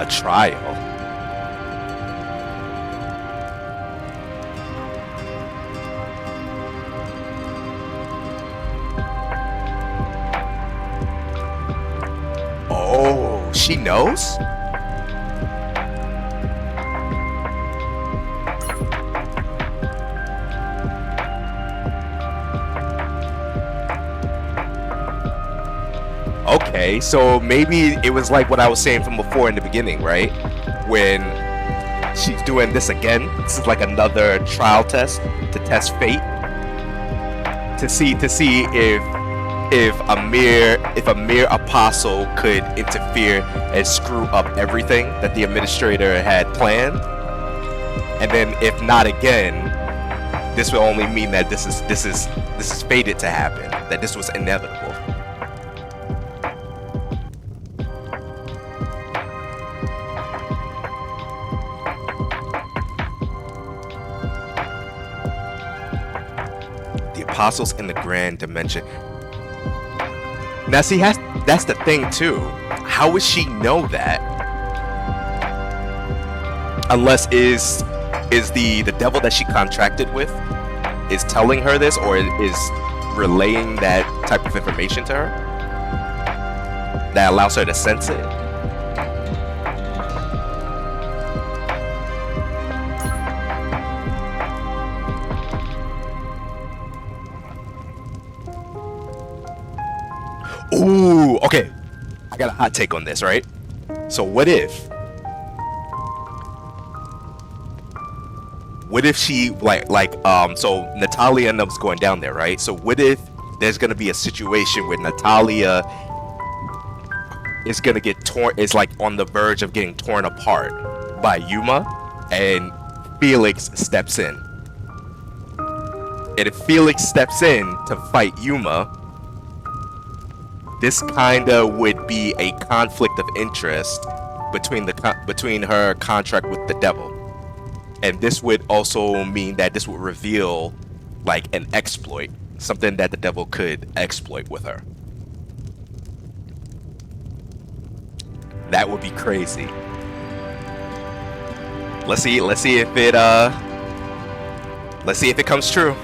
A trial. Oh, she knows? Okay, so maybe it was like what I was saying from before in the beginning, right? When she's doing this again, this is like another trial test to test fate, to see if a mere apostle could interfere and screw up everything that the administrator had planned, and then if not again, this will only mean that this is fated to happen, that this was inevitable. Apostles in the grand dimension. Now see, that's the thing too. How would she know that? Unless is the devil that she contracted with is telling her this, or is relaying that type of information to her that allows her to sense it? Ooh, okay. I got a hot take on this, right? So what if she so Natalia ends up going down there, right? So what if there's gonna be a situation where Natalia is gonna get torn, is like on the verge of getting torn apart by Yuma, and Felix steps in. And if Felix steps in to fight Yuma, this kinda would be a conflict of interest between her contract with the devil, and this would also mean that this would reveal like an exploit, something that the devil could exploit with her. That would be crazy. Let's see if it comes true.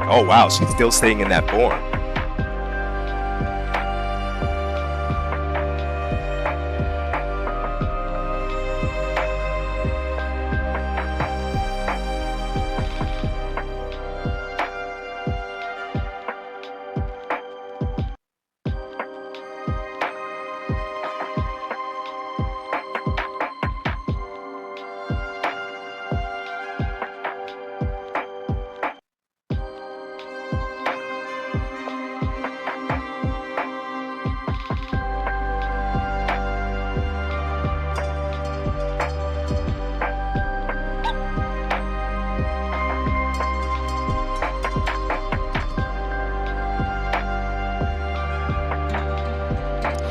Oh wow, she's still staying in that form.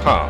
Huh.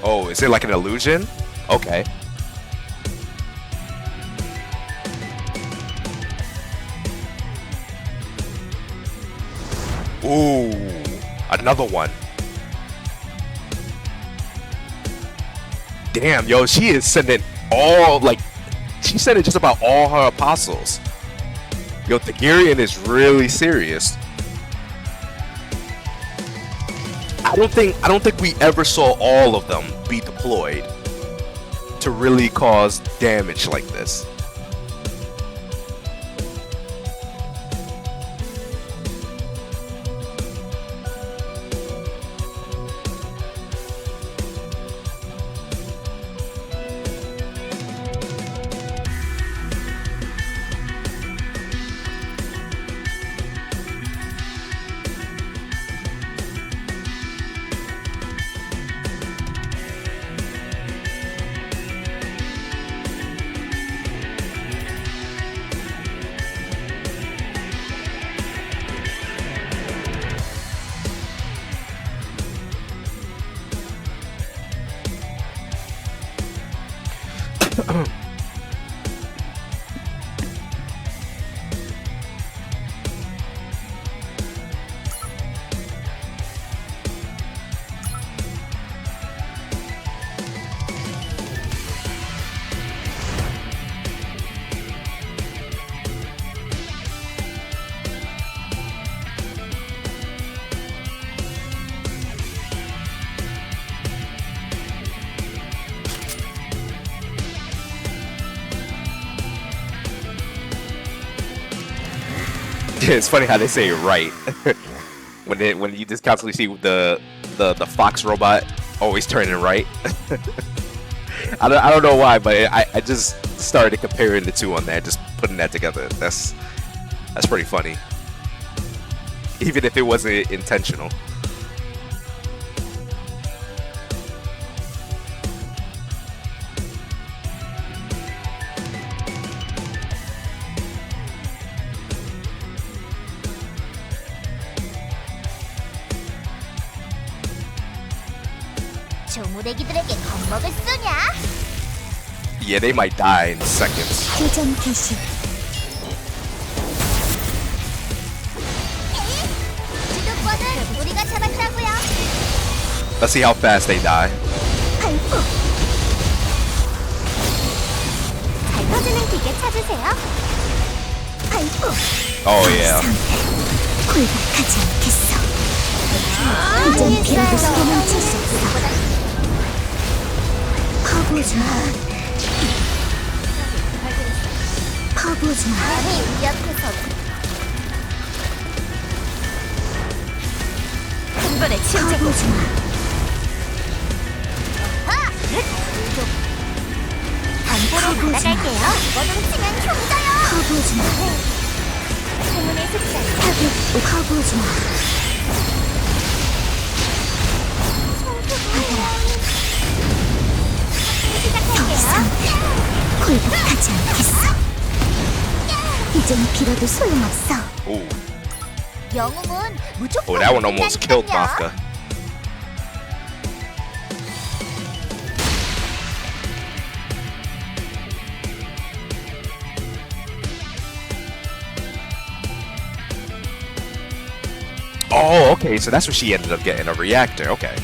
Oh, is it like an illusion? Okay. Ooh, another one. Damn, yo, she is sending all, like, she's sending just about all her apostles. Yo, Thagirian is really serious. I don't think we ever saw all of them be deployed to really cause damage like this. It's funny how they say it right when you just constantly see the fox robot always turning right. I don't know why, but I just started comparing the two on there, just putting that together. That's pretty funny, even if it wasn't intentional. 조무래기들에게 겁먹을 쏘냐? Yeah, they might die in seconds. 교전 개시. 주도권은 우리가 잡았다고요. Let's see how fast they die. 발포. 잘 터지는 기계 찾으세요. 발포. Oh yeah. 굴복하지 않겠어. 이젠 비로소 도망칠 수 없어. 퍼부어지 마. 퍼부어지 마. 우리 옆에서 한 번에 치우자고. 퍼부어지 마. 나갈게요. 치면 흉져요. 커버해주마. 행운의 숫자 타겟 커버해주마. 받아라. 더 이상 굴복하지 않겠어. 이젠 빌어도 소용없어. Ooh. 영웅은 무조건 Oh, that one almost killed 이긴다니까요. Mafka. Oh, okay, so that's what she ended up getting, a reactor, okay.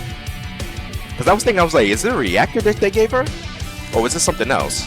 Because I was thinking, I was like, is it a reactor that they gave her? Or was it something else?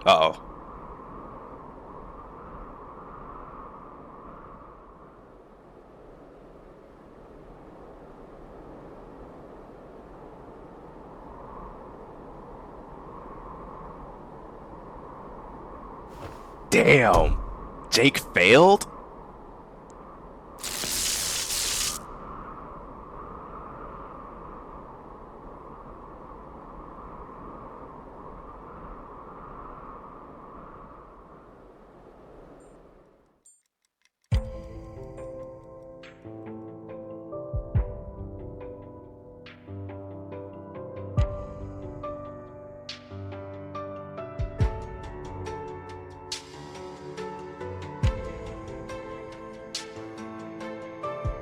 Uh-oh. Damn. Jake failed?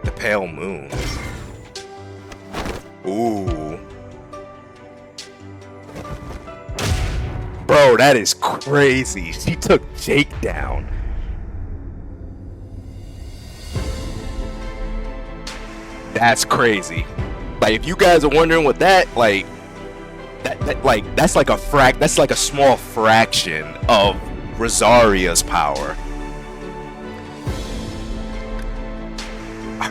The pale moon. Ooh. Bro, that is crazy. She took Jake down. That's crazy. Like, if you guys are wondering what that, like, that's like a small fraction of Rosaria's power.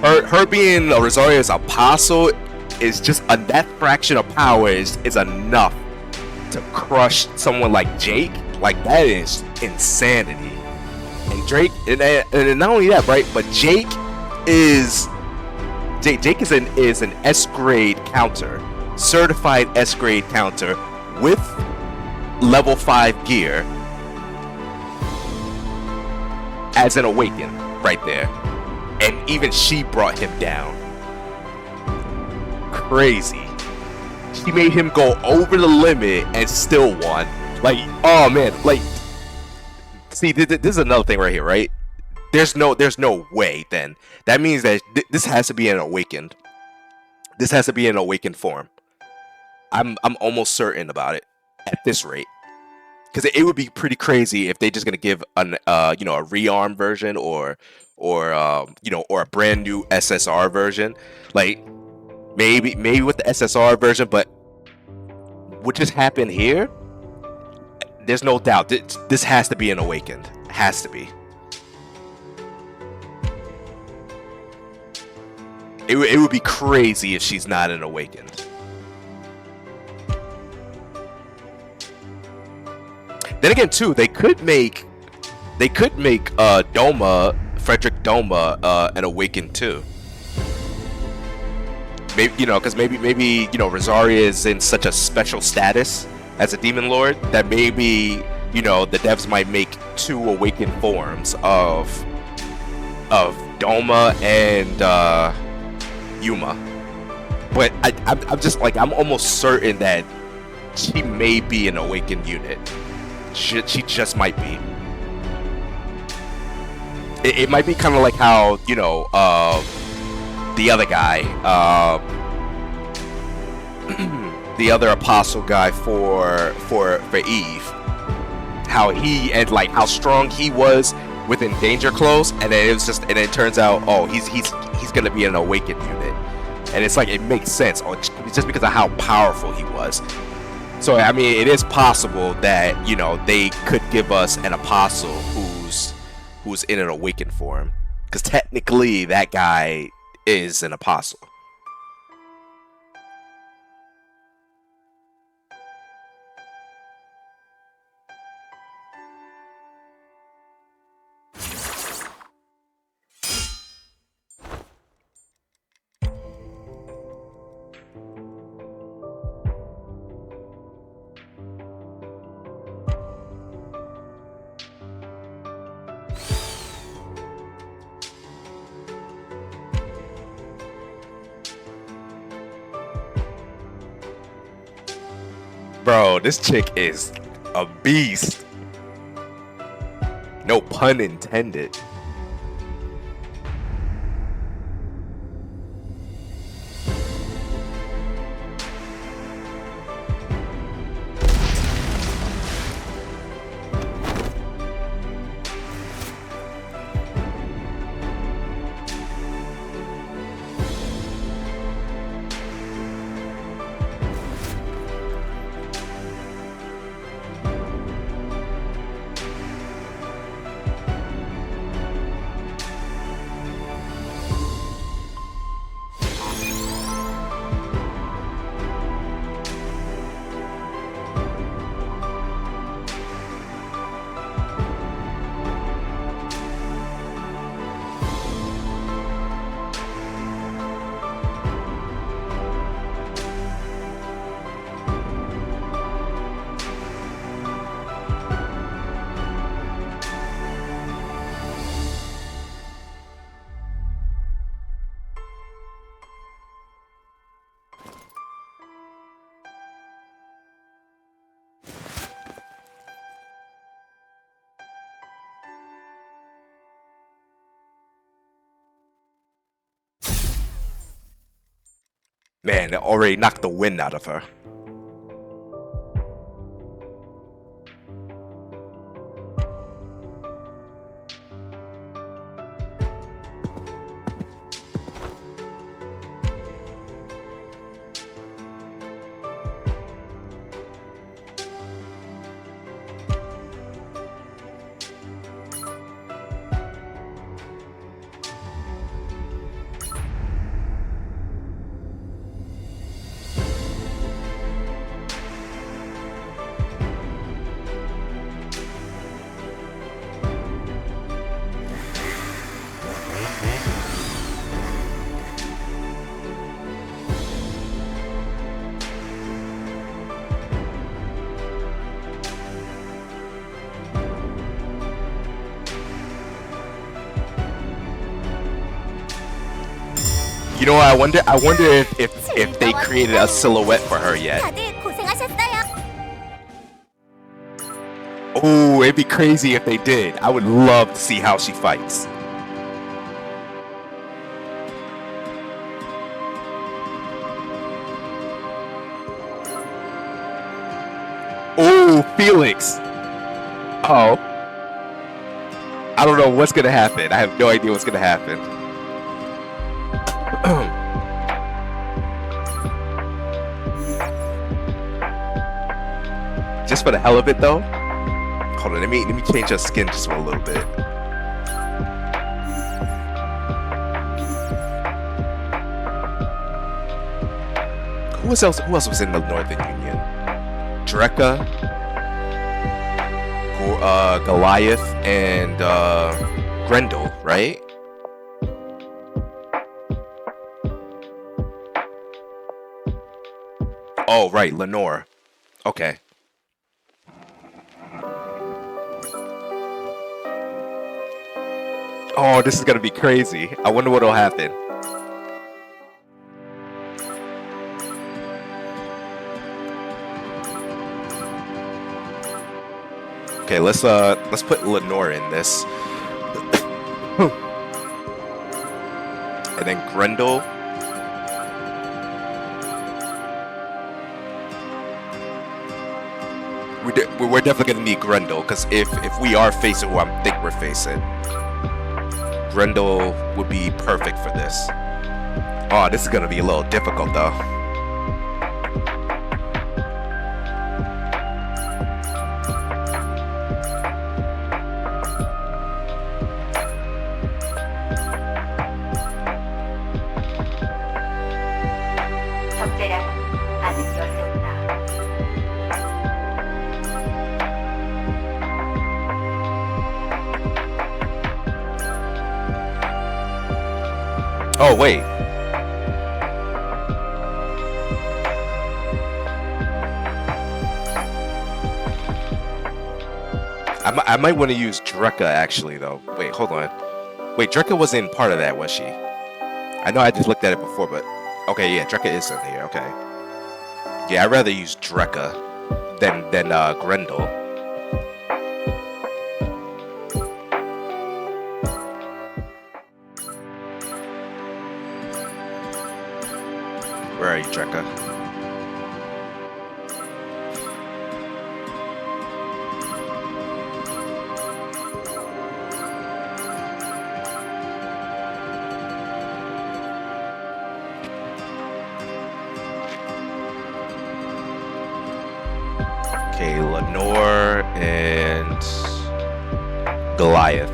Her being a Rosaria's apostle is just that fraction of power is enough to crush someone like Jake. Like, that is insanity. And Drake, and not only that, right? But Jake is an S grade counter, certified S grade counter with level 5 gear as an awaken right there. And even she brought him down. Crazy. She made him go over the limit and still won. Like, oh man, like, see, this is another thing right here, right? There's no way then. That means that this has to be an awakened. This has to be an awakened form. I'm almost certain about it at this rate. Because it would be pretty crazy if they just gonna give an a rearm version or a brand new SSR version. Like, maybe with the SSR version, but what just happened here? There's no doubt this has to be an awakened. Has to be. It would be crazy if she's not an awakened. Then again, too, they could make Doma, Frederick Doma, an awakened too. Maybe, because maybe Rosaria is in such a special status as a demon lord that maybe the devs might make 2 awakened forms of Doma and Yuma. But I'm just like, I'm almost certain that she may be an awakened unit. She just might be. it might be kind of like how, you know, the other guy, the other apostle guy for Eve, how he and like how strong he was within danger close, and then it was just, and it turns out, oh, he's gonna be an awakened unit, and it's like it makes sense, just because of how powerful he was. So I mean, it is possible that, you know, they could give us an apostle who's in an awakened form, because technically that guy is an apostle. Bro, this chick is a beast. No pun intended. Man, it already knocked the wind out of her. You know, I wonder if they created a silhouette for her yet. 다들 고생하셨어요. Oh, it'd be crazy if they did. I would love to see how she fights. Oh, Felix. Oh. I don't know what's gonna happen. I have no idea what's gonna happen. Just for the hell of it, though. Hold on, let me change her skin just for a little bit. Who else was in the Northern Union? Dreka, Goliath, and Grendel, right? Oh, right, Lenore. Okay. Oh, this is gonna be crazy. I wonder what'll happen. Okay, let's put Lenore in this. And then Grendel. We're definitely gonna need Grendel, because if we are facing who I think we're facing, Grendel would be perfect for this. Oh, this is gonna be a little difficult though. Oh wait. I might want to use Drekka actually though. Wait, hold on. Wait, Drekka wasn't part of that, was she? I know I just looked at it before, but okay, yeah, Drekka is in here. Okay. Yeah, I'd rather use Drekka than Grendel. Where are you, Drekka? Okay, Lenore and Goliath.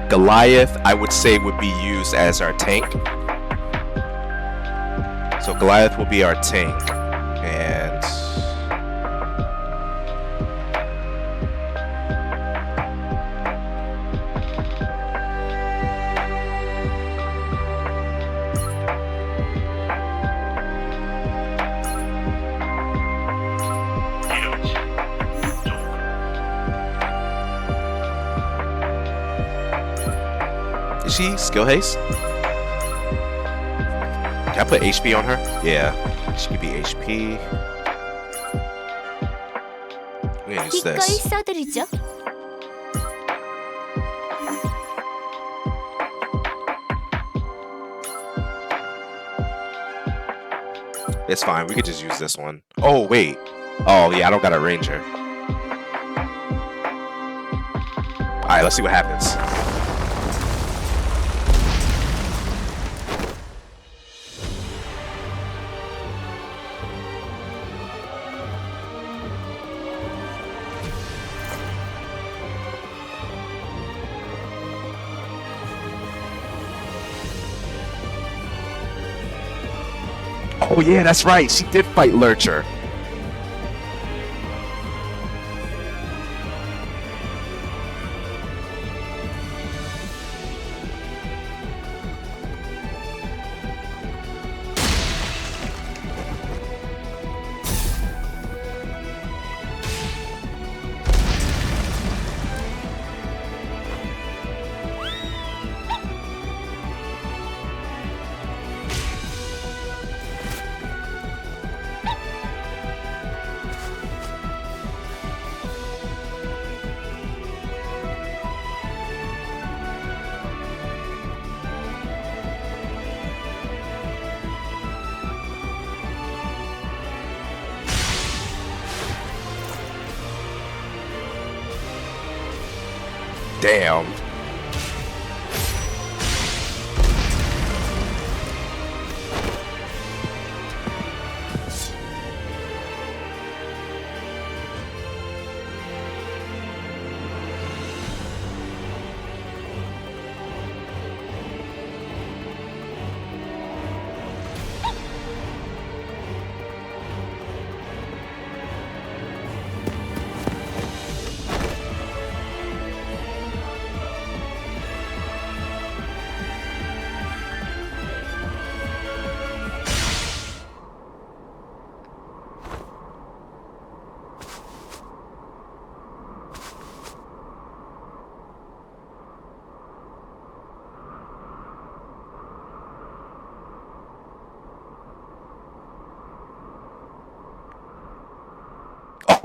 Goliath, I would say, would be used as our tank. So Goliath will be our tank, and is she skill haste? Can I put HP on her? Yeah, she could be HP. We're gonna use 기꺼이 this. 써드리죠. It's fine. We could just use this one. Oh wait. Oh yeah, I don't got a ranger. All right, let's see what happens. Oh yeah, that's right. She did fight Lurcher. Damn.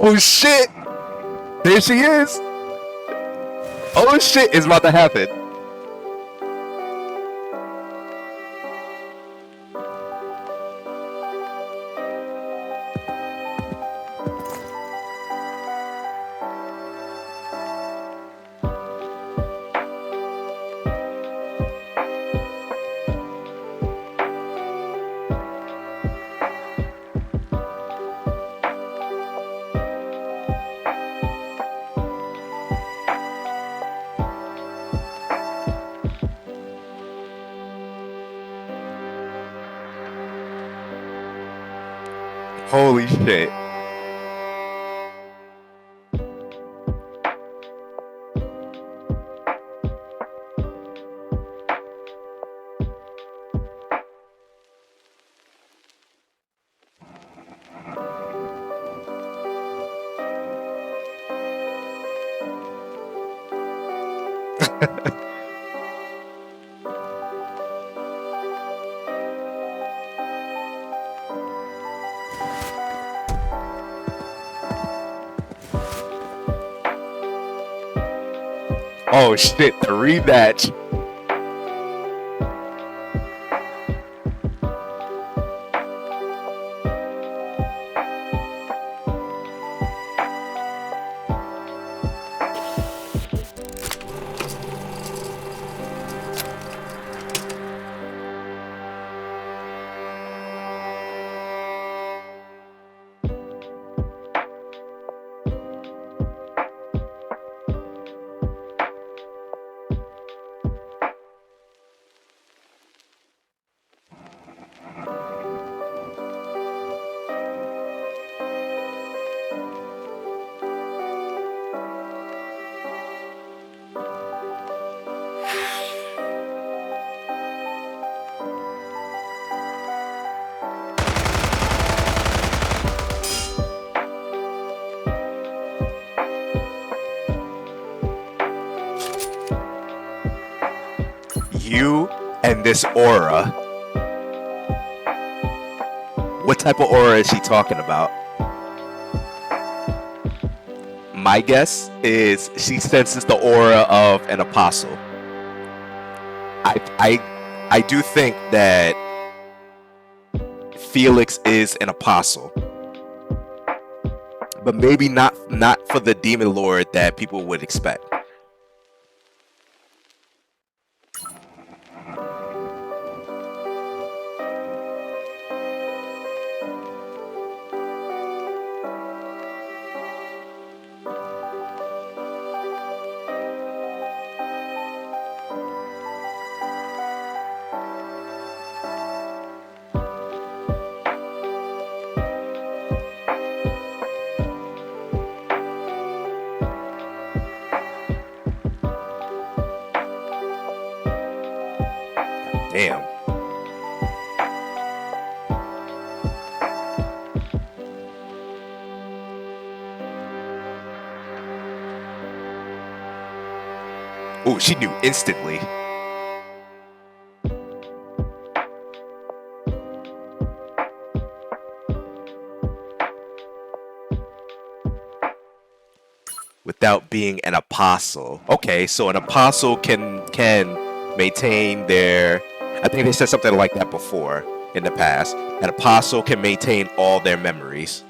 Oh shit! There she is! Oh shit is about to happen. Holy shit. Oh shit, the rematch. You and this aura. What type of aura is she talking about? My guess is she senses the aura of an apostle. I do think that Felix is an apostle, but maybe not for the demon lord that people would expect. Damn. Oh, she knew instantly. Without being an apostle. Okay, so an apostle can maintain their, I think they said something like that before in the past. An apostle can maintain all their memories.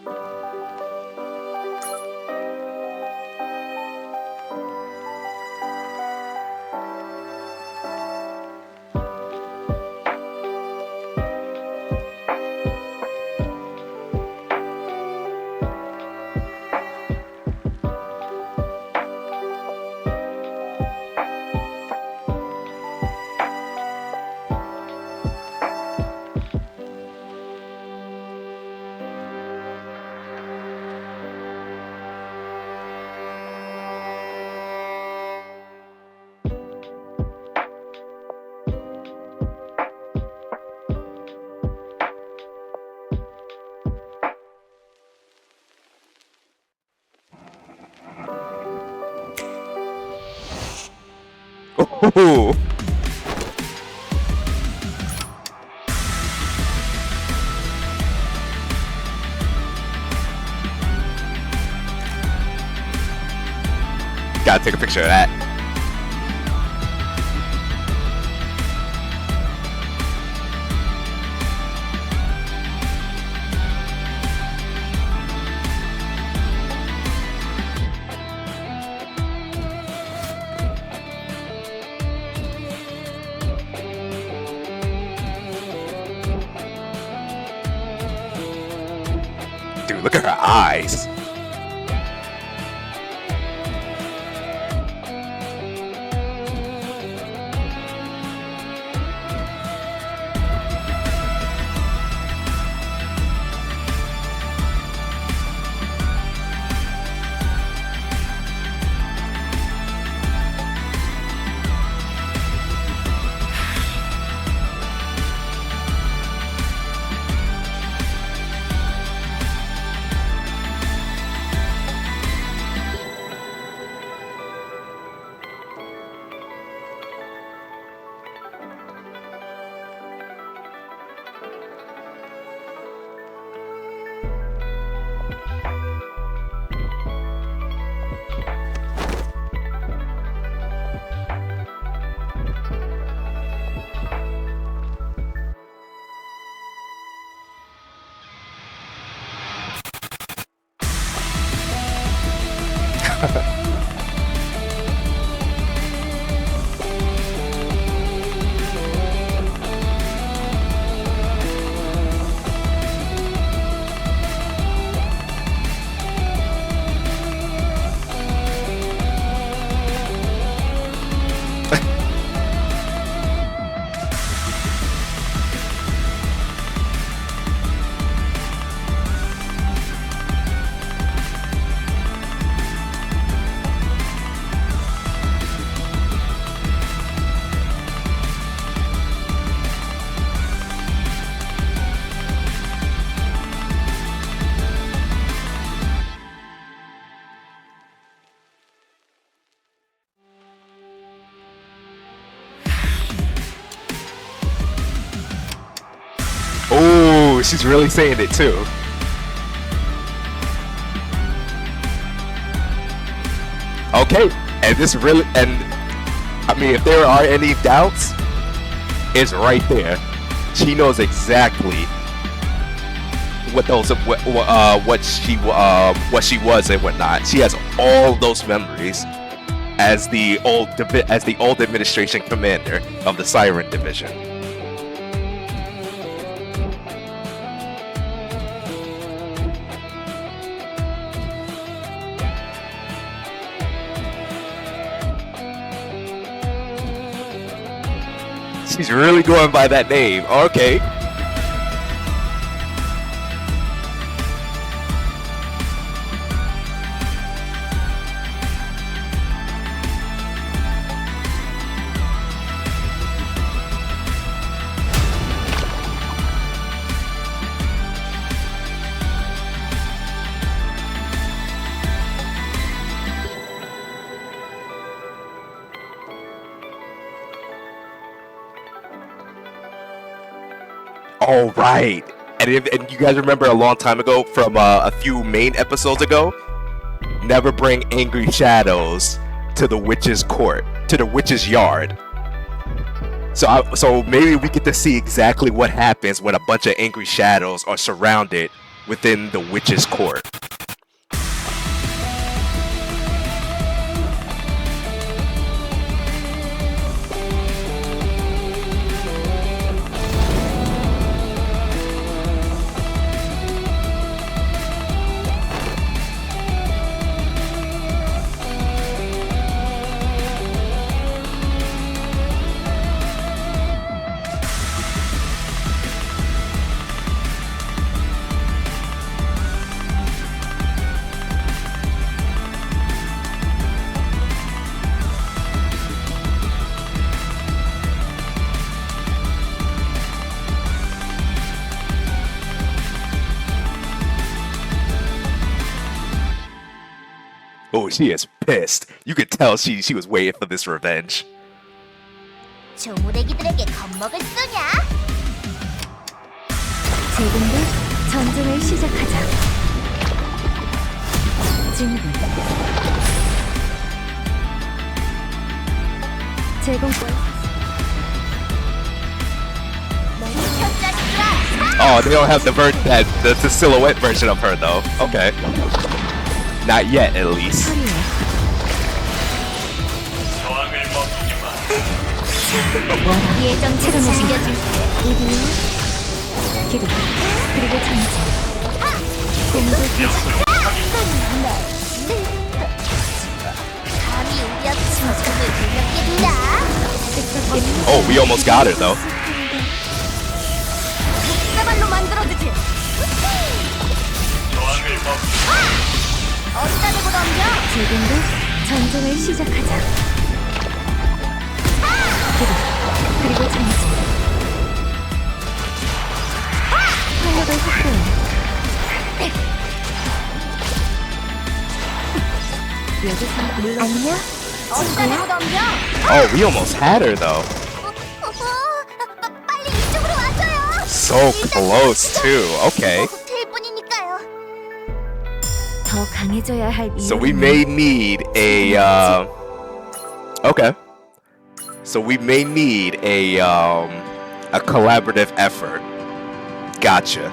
Ooh. Gotta take a picture of that. Dude, look at her eyes. Oh, she's really saying it too. Okay, and this really, and I mean, if there are any doubts, it's right there. She knows exactly what those, what she was and whatnot. She has all those memories as the old administration commander of the Siren Division. She's really going by that name. Okay. All right, and you guys remember a long time ago from a few main episodes ago, never bring angry shadows to the witch's court, to the witch's yard. So maybe we get to see exactly what happens when a bunch of angry shadows are surrounded within the witch's court. Oh, she is pissed. You could tell she was waiting for this revenge. 조무래기들에게 겁먹을 쏘냐? 지금부터 전쟁을 시작하자. 진군. 제공권. Oh, they don't have the silhouette version of her though. Okay. Not yet, at least. 예정치를 챙겨줄게. 이리요. 기록. 그리고 전진. 공격 감히 우리한테 저승을 불렸겠다. Oh, we almost got her though. 사발로 만들어주지. 어디다 대고 덤벼? 지금도 전쟁을 시작하자. 그리고 전진. 활력을 확보해. 여기서 물러. 안녕. 어디다 대고 덤벼? Oh, we almost had her though. 빨리 이쪽으로 와줘요. So close too. Okay. 호텔 뿐이니까요. 더 강해져야 할 So we 이유는 may need a okay. So we may need a collaborative effort. Gotcha.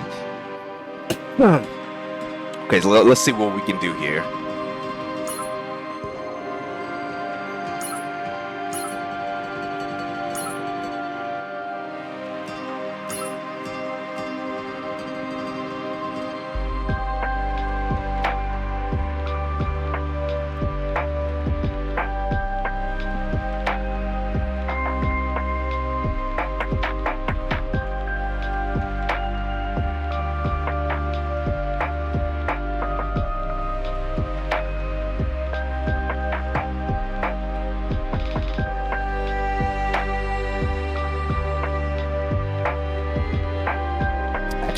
Okay, so let's see what we can do here.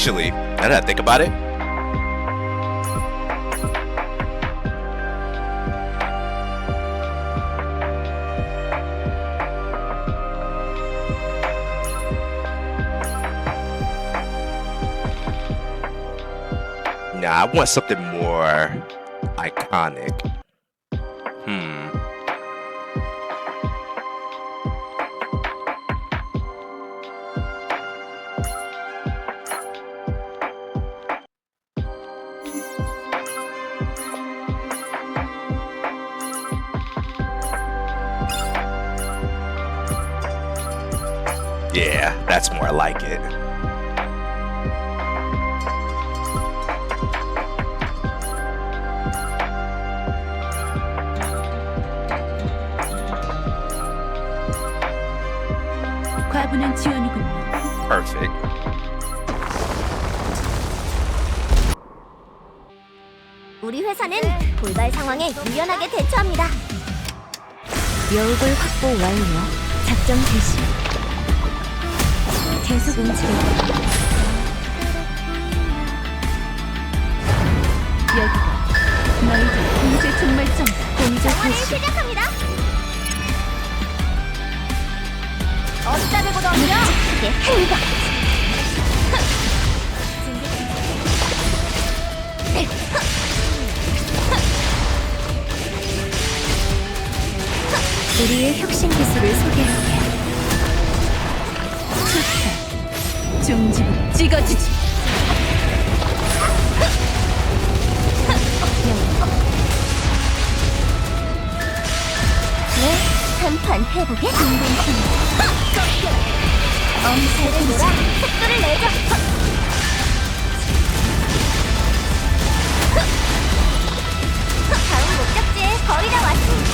Actually, now that I think about it, nah, I want something more iconic. Yeah, that's more like it. 과분한 지원이군요. Perfect. 우리 회사는 돌발 상황에 유연하게 대처합니다. 여욱을 확보 완료. 작전 개시. 계속 움직여. 여기가 너희들 공제 종말점. 공제 상황을 개시. 시작합니다. 어디다 대고 덤벼? 이게 한방. 우리의 혁신 기술을 소개할게. 종지부 찍어주지. 네, 한판 해보게. 엄살을 놀아 속도를 내줘. 다음 목적지에 거의 다 왔습니다.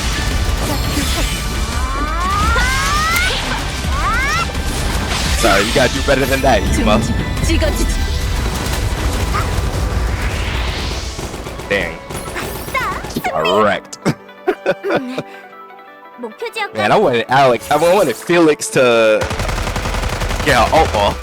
Sorry, you gotta do better than that, Yuma. 종지부 찍어주지. Dang. You are wrecked. 목표 지역 Man, I wanted Alex. I wanted Felix to get an ult ball.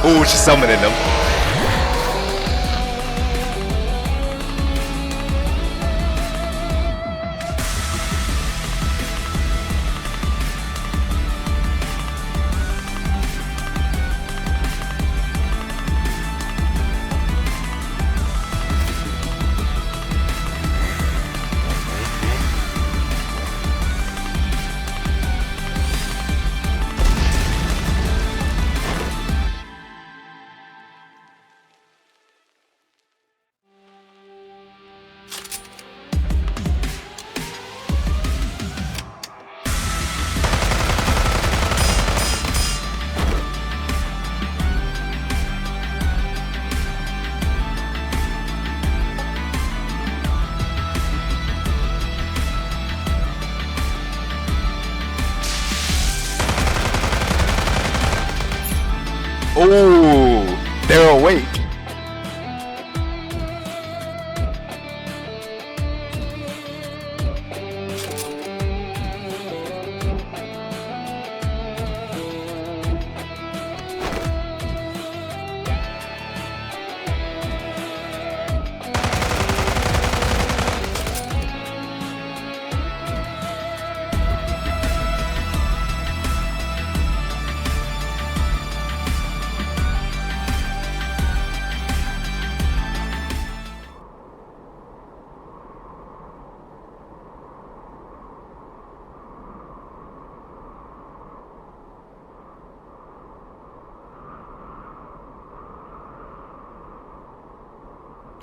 Ooh, she's summoning them. Ooh, they're awake.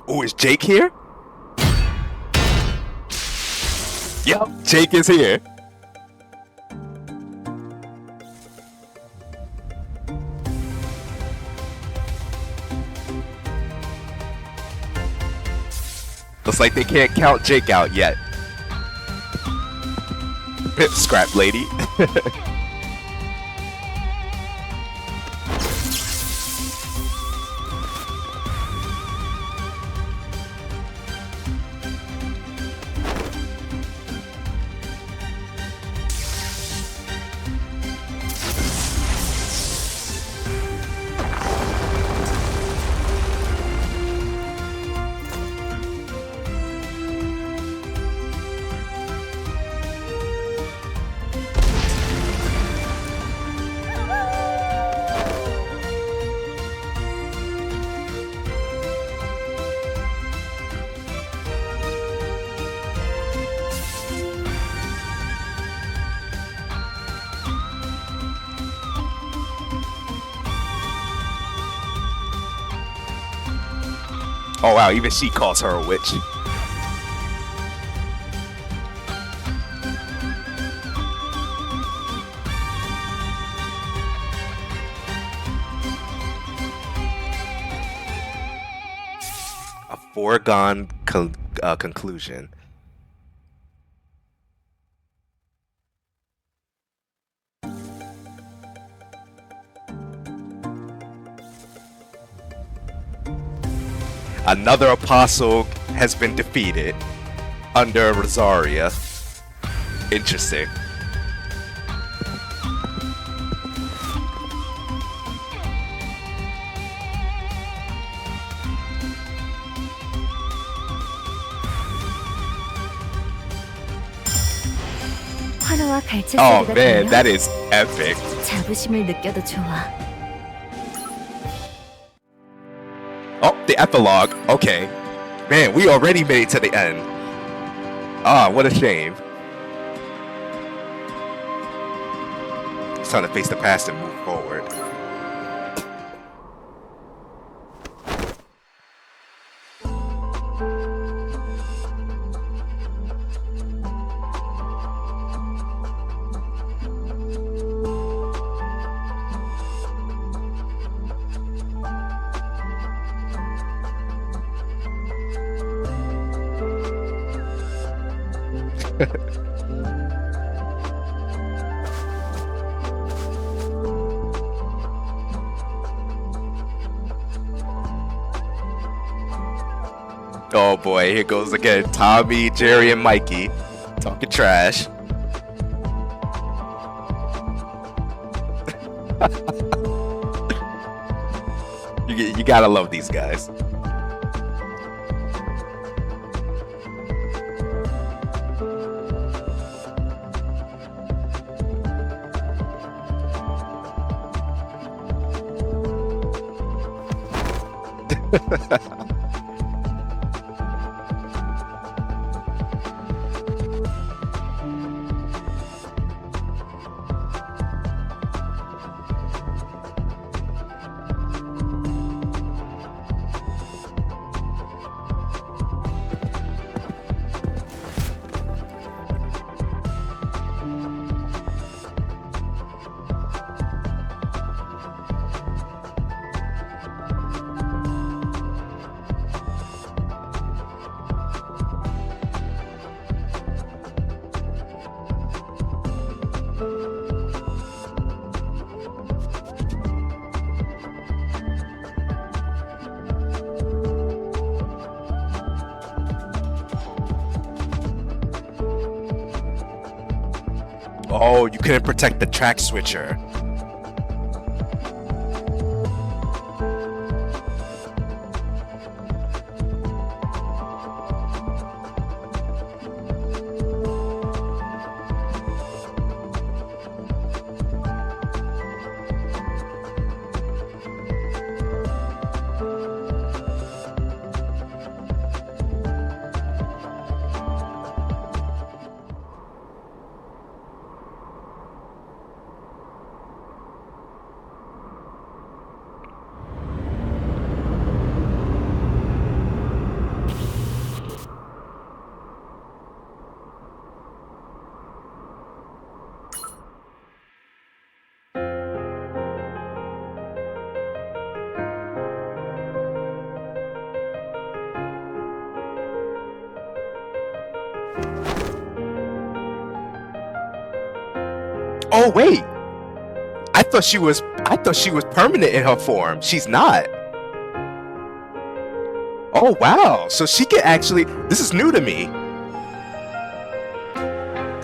Oh, is Jake here? Yep, Jake is here. Looks like they can't count Jake out yet. Scrap lady. Oh wow, even she calls her a witch. A foregone conclusion. Another apostle has been defeated under Rosaria. Interesting. 환호와 갈채 Oh 소리가 man, 들려 that is epic. 자부심을 느껴도 좋아. Oh, the epilogue. Okay. Man, we already made it to the end. Ah, what a shame. It's time to face the past and move forward. Oh boy, here goes again. Tommy, Jerry, and Mikey talking trash. You gotta love these guys. Oh, you couldn't protect the track switcher. Oh wait, I thought she was permanent in her form. She's not. Oh wow, so she can actually. This is new to me.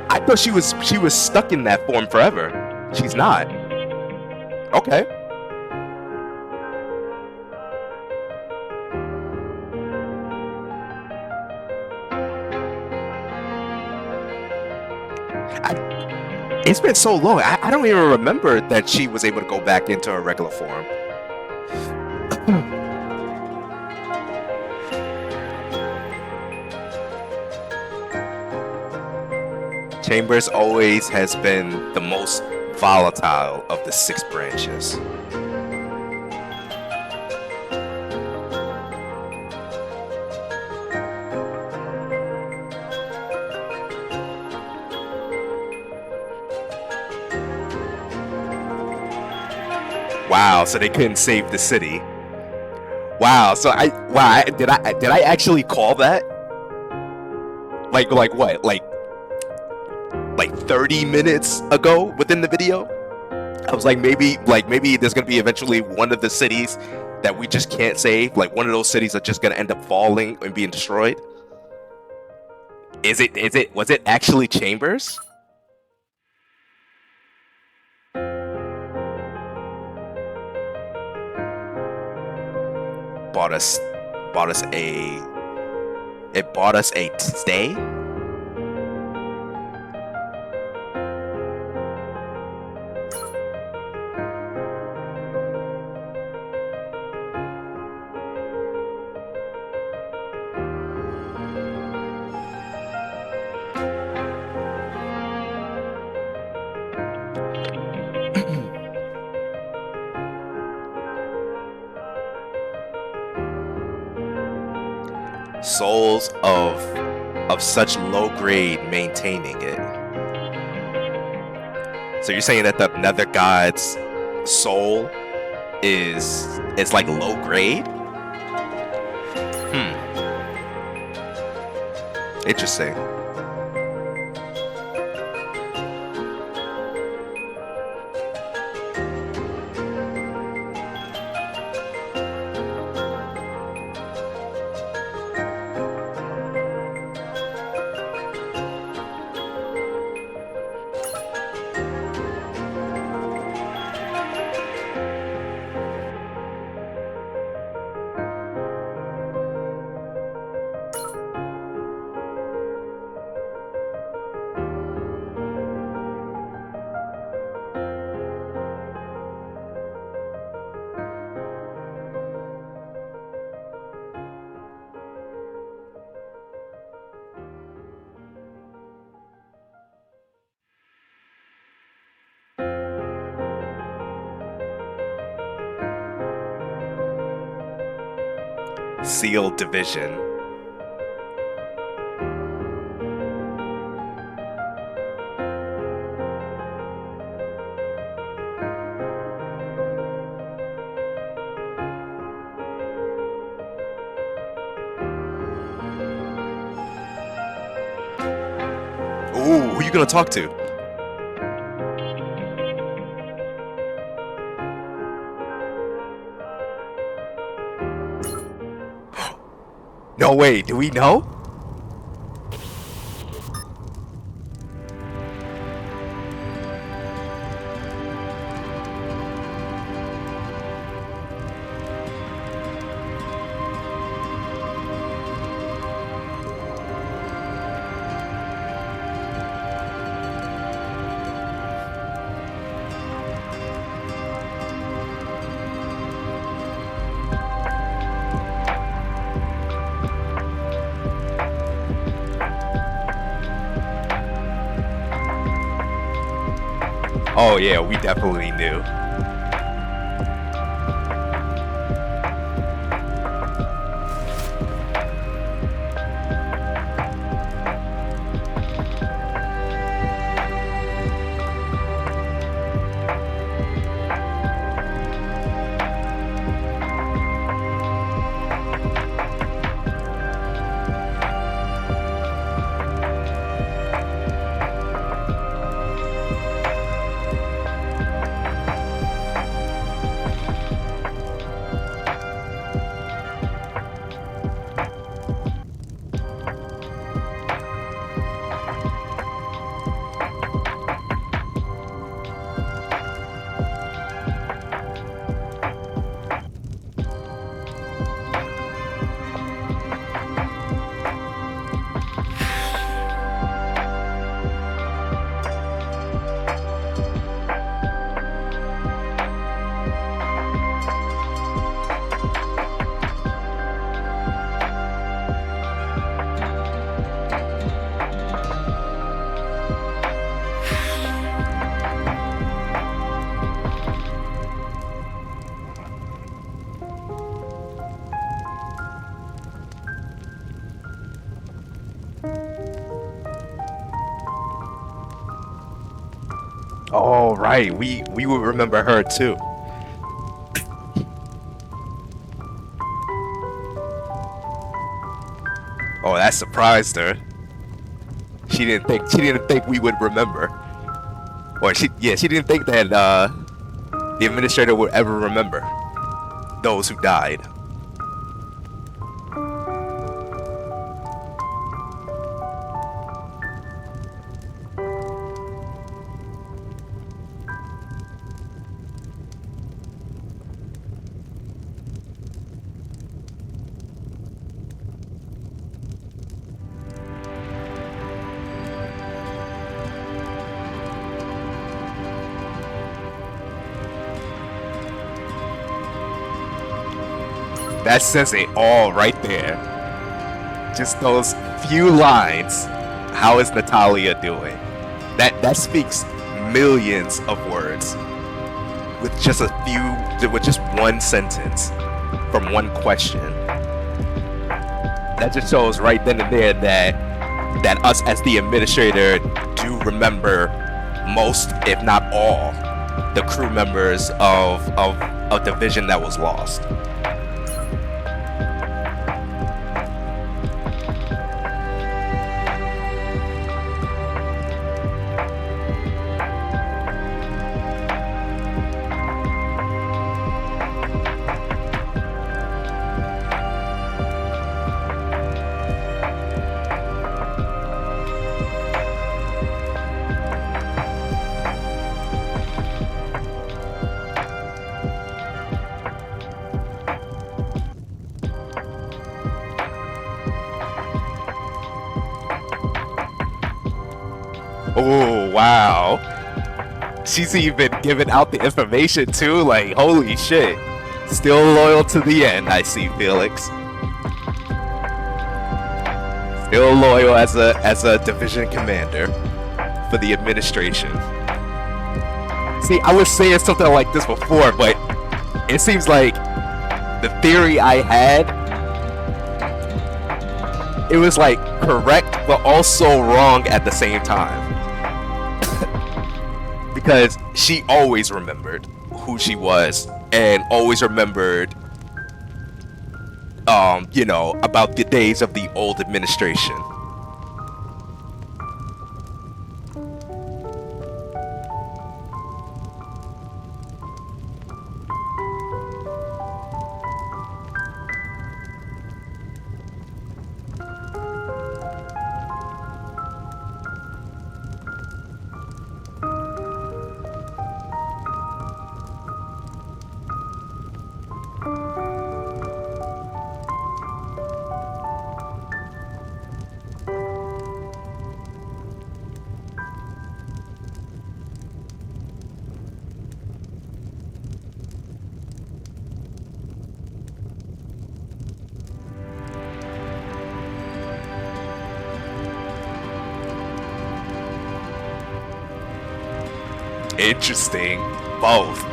I thought she was stuck in that form forever. She's not. Okay. It's been so long. I don't even remember that she was able to go back into her regular form. Chambers always has been the most volatile of the 6 branches. Wow, so they couldn't save the city. Wow, so did I actually call that? Like what? Like 30 minutes ago within the video? I was like maybe there's going to be eventually one of the cities that we just can't save, like one of those cities are just going to end up falling and being destroyed. Was it actually Chambers? Bought us a stay. Souls of such low grade maintaining it. So you're saying that the Nether God's soul is like low grade? Interesting. Sealed division. Ooh, who you gonna talk to? No way, do we know? Oh yeah, we definitely knew. Oh right, we would remember her too. Oh, that surprised her. She didn't think we would remember. Or she didn't think that the administrator would ever remember those who died. That says it all right there. Just those few lines. How is Natalia doing? That speaks millions of words with just one sentence from one question. That just shows right then and there that us as the administrator do remember most, if not all, the crew members of a division that was lost. Oh, wow. She's even giving out the information too, like, holy shit. Still loyal to the end, I see, Felix. Still loyal as a division commander for the administration. See, I was saying something like this before, but it seems like the theory I had, it was like correct, but also wrong at the same time. Because she always remembered who she was and always remembered, about the days of the old administration. Interesting. Both.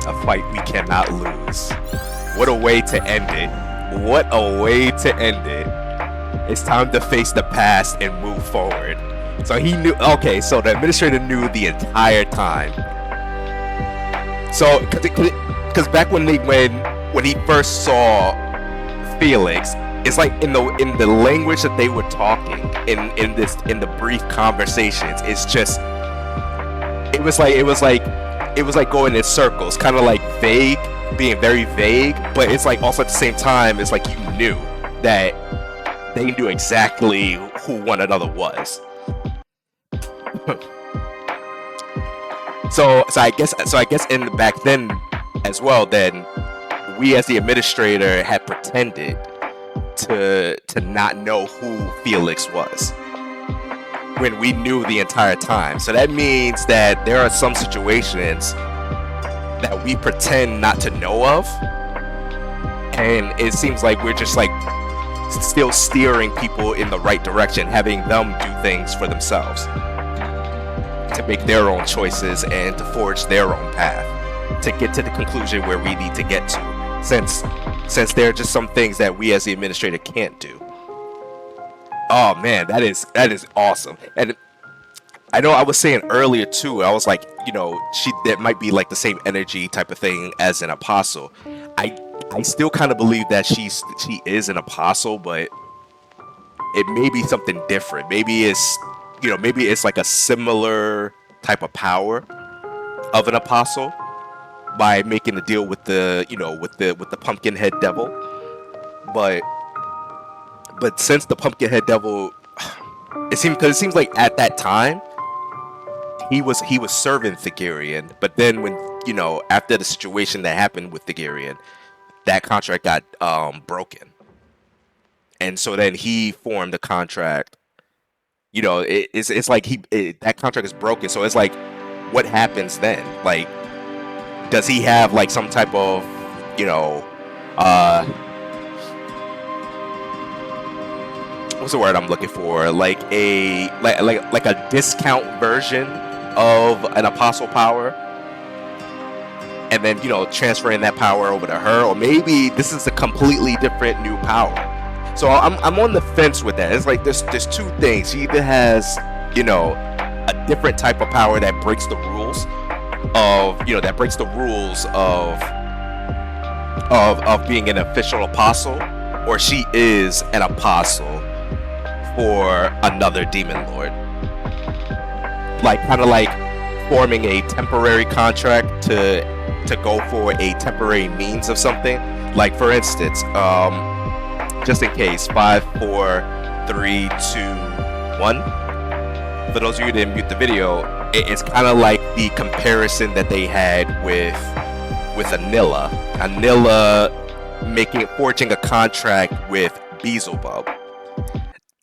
A fight we cannot lose. What a way to end it. What a way to end it. It's time to face the past and move forward. So he knew, okay, so the administrator knew the entire time. So, because back when he first saw Felix, it's like in the language that they were talking in the brief conversations, it's just, it was like going in circles, kind of like vague, being very vague, but it's like also at the same time, it's like you knew that they knew exactly who one another was. so I guess in back then as well, then we as the administrator had pretended to not know who Felix was when we knew the entire time. So that means that there are some situations that we pretend not to know of, and it seems like we're just like still steering people in the right direction, having them do things for themselves, to make their own choices and to forge their own path, to get to the conclusion where we need to get to, since there are just some things that we as the administrator can't do. Oh man, that is awesome. And I know I was saying earlier too, I was like, you know, that might be like the same energy type of thing as an apostle. I still kind of believe that she is an apostle, but it may be something different. Maybe it's like a similar type of power of an apostle by making a deal with the Pumpkinhead Devil. But since the Pumpkinhead Devil, it seems like at that time he was serving Thagirian, but then when, you know, after the situation that happened with Thagirian, that contract got broken, and so then he formed a contract. You know, it's like that contract is broken. So it's like, what happens then? Like, does he have like some type of, you know, what's the word I'm looking for? Like a discount version of an apostle power, and then, you know, transferring that power over to her, or maybe this is a completely different new power. So I'm on the fence with that. It's like there's two things. She either has, you know, a different type of power that breaks the rules of being an official apostle, or she is an apostle for another demon lord. Like, kind of like forming a temporary contract to go for a temporary means of something. Like, for instance, just in case, 5, 4, 3, 2, 1. For those of you who didn't mute the video, it's kind of like the comparison that they had with Anilla. Anilla forging a contract with Beelzebub.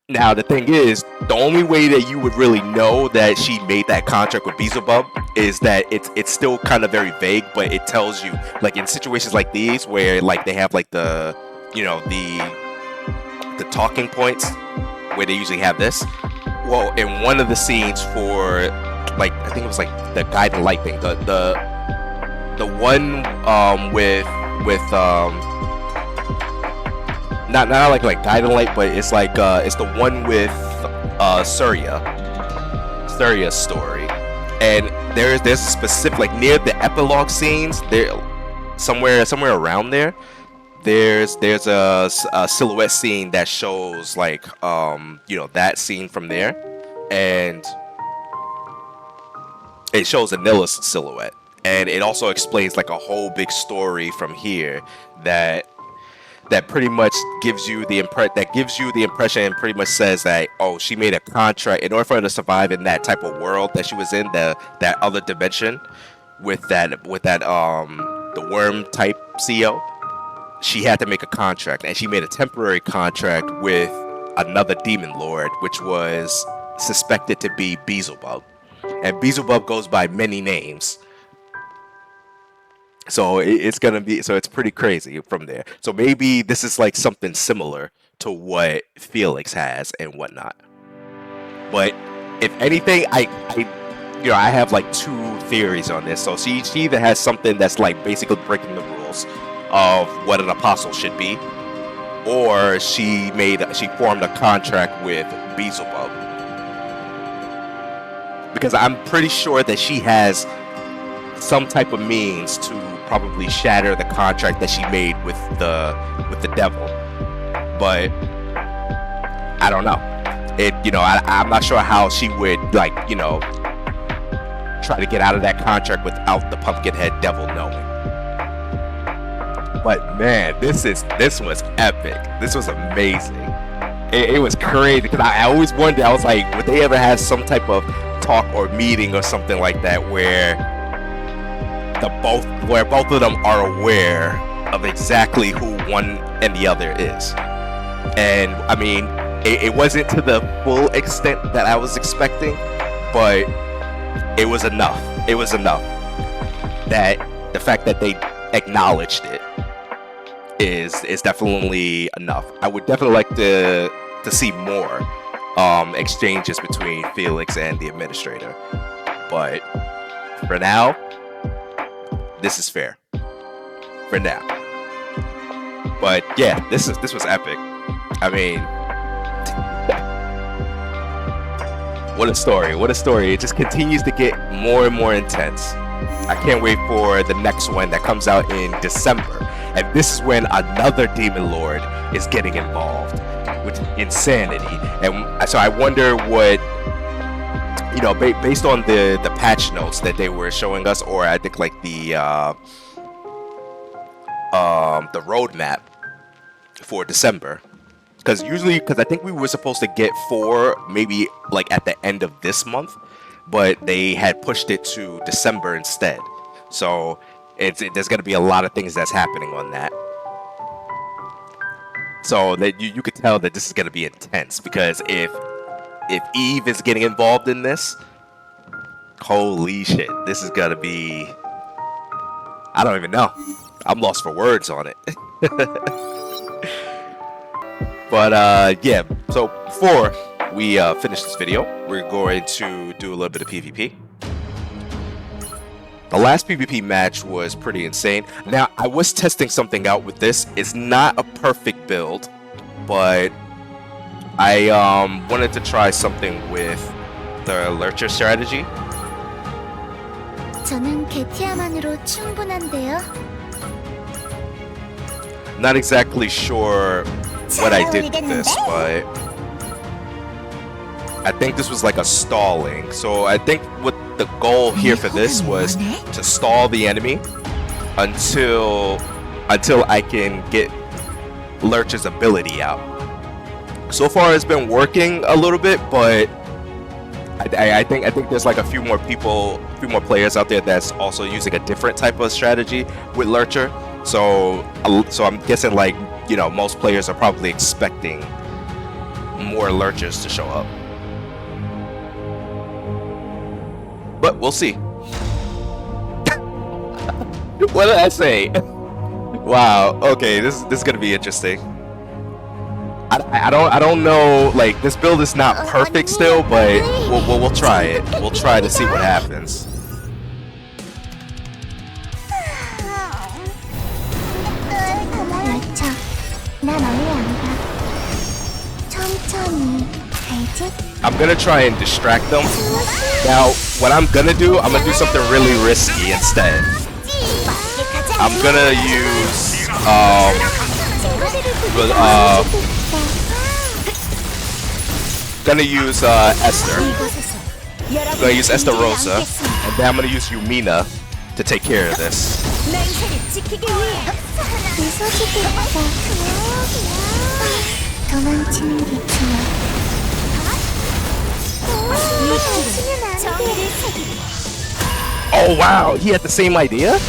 Now, the thing is, the only way that you would really know that she made that contract with Beelzebub is that it's still kind of very vague, but it tells you, like, in situations like these where, like, they have like the, you know, the talking points where they usually have this. Well, in one of the scenes for, like, I think it was like the guiding light thing, the one with not like guiding light, but it's like it's the one with Surya's story, and there's a specific, like, near the epilogue scenes there, somewhere around there, there's a silhouette scene that shows, like, you know, that scene from there, and it shows Anilla's silhouette, and it also explains like a whole big story from here that pretty much gives you the impression and pretty much says that, oh, she made a contract in order for her to survive in that type of world that she was in, that other dimension with that the worm type CEO. She had to make a contract, and she made a temporary contract with another demon lord, which was suspected to be Beelzebub. And Beelzebub goes by many names. So it's gonna be, so it's pretty crazy from there. So maybe this is like something similar to what Felix has and whatnot. But if anything, I have like two theories on this. So she either has something that's like basically breaking the rules of what an apostle should be, or she formed a contract with Beelzebub. Because I'm pretty sure that she has some type of means to probably shatter the contract that she made with the devil. But I don't know. I'm not sure how she would try to get out of that contract without the Pumpkinhead devil knowing. But man, this was epic. This was amazing. It was crazy because I always wondered. I was like, would they ever have some type of talk or meeting or something like that where both of them are aware of exactly who one and the other is? And I mean, it wasn't to the full extent that I was expecting, but it was enough. It was enough that the fact that they acknowledged it is definitely enough. I would definitely like to see more exchanges between Felix and the administrator, but for now, this is fair. For now. But yeah, this was epic. I mean, what a story. What a story. It just continues to get more and more intense. I can't wait for the next one that comes out in December. And this is when another Demon Lord is getting involved, which is insanity. And so I wonder what, based on the patch notes that they were showing us, or I think like the roadmap for December. Because I think we were supposed to get 4 maybe like at the end of this month, but they had pushed it to December instead. So there's going to be a lot of things that's happening on that. So that you could tell that this is going to be intense, because if Eve is getting involved in this, holy shit, this is going to be, I don't even know. I'm lost for words on it. But yeah, so before we finish this video, we're going to do a little bit of PvP. The last PvP match was pretty insane. Now, I was testing something out with this. It's not a perfect build, but I wanted to try something with the Lurcher strategy. 저는 게티아만으로 충분한데요. Not exactly sure what I did with this, but I think this was like a stalling. So I think what the goal here for this was to stall the enemy until I can get Lurch's ability out. So far it's been working a little bit, but I think there's like a few more players out there that's also using a different type of strategy with Lurcher. So I'm guessing most players are probably expecting more Lurchers to show up. But we'll see. What did I say? Wow. Okay, this is gonna be interesting. I don't know. Like, this build is not perfect still, but we'll try it. We'll try to see what happens. I'm gonna try and distract them. Now, what I'm gonna do something really risky instead. I'm gonna use Esther. I'm gonna use Esther Rosa, and then I'm gonna use Yumina to take care of this. Oh wow, he had the same idea?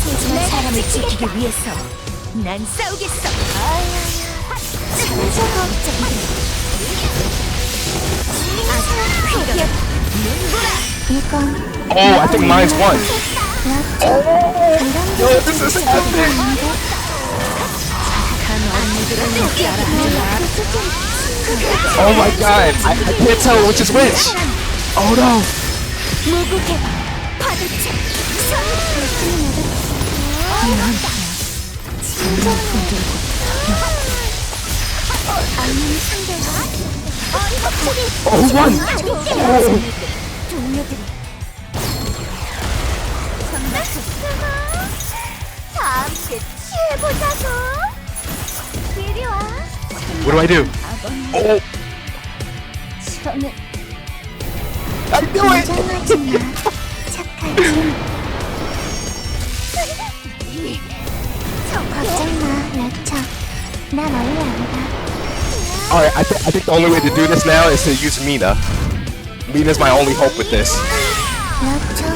소중한 사람을 지키기 위해서 난 싸우겠어. 천재가 이건 Oh, I think mine's won. Yo, this is epic. Oh my god, I can't tell which is which. Oh no. 무국의 파도체 Oh, who won? 동료들이 다 함께 취해보자고. 이리 와. What do I do? Oh, 저는 I do it. 긴장하지 마. 착하지. 걱정 마, 렉처. 난 원래 안다. Alright, I think the only way to do this now is to use Mina. Mina's my only hope with this. 렉처.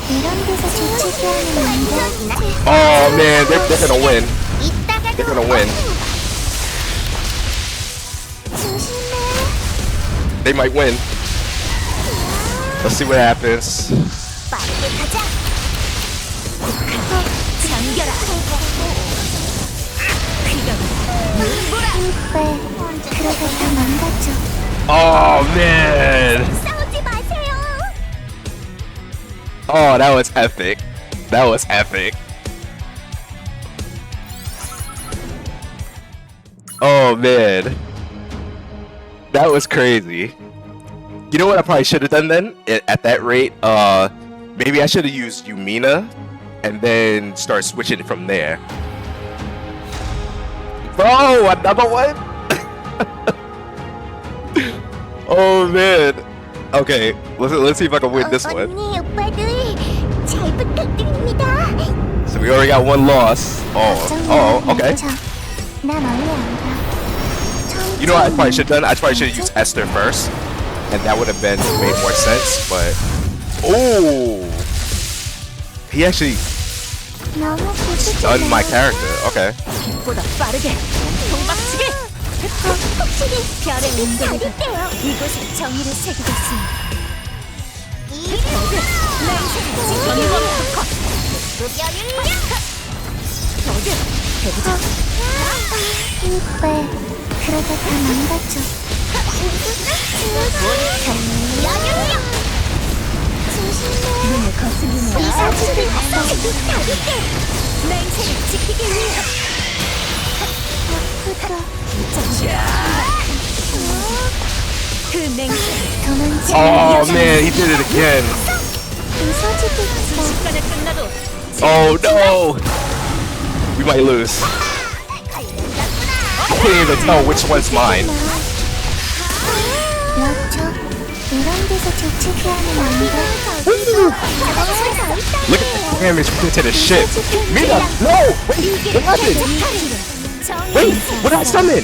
이런 데서 조치기 하면 안 돼. Oh man, they're gonna win. They're gonna win. 조심해. They might win. Let's see what happens. 빠르게 가자. 잠겨라. 힘빼. 그러다 다 망가져. Oh man. 싸우지 마세요. Oh, that was epic. That was epic. Oh man. That was crazy. You know what I probably should have done then? At that rate, maybe I should have used Yumina and then start switching from there. Bro, another one? Oh man. Okay, let's see if I can win this one. 언니 오빠들 잘 부탁드립니다. So we already got one loss. Oh, okay. 난 원래 안다. You know what I probably should have done? I probably should have used Esther first. And that would have been made more sense, but oh, he actually 너무 stunned my character. Okay. 보다 빠르게 동박치게. 확실히 별의 민들을 이곳에 정의를 새기겠습니다. 이 별을 지금껏 무별을 저들 해보자. 힘빼. 그러다 다 망가져. 눈을 거슬리며 이 사진을 다룰게. 내 인생을 지키기 위해. 그 맹세를 도망치. Oh man, he did it again. 순식간에 끝나도 Oh no, we might lose. I can't even tell which one's mine. 이런 데서 조치기 하면 안 돼. Look at the damage we did to the ship. Mina, no, wait, what happened? Wait, what did I summon?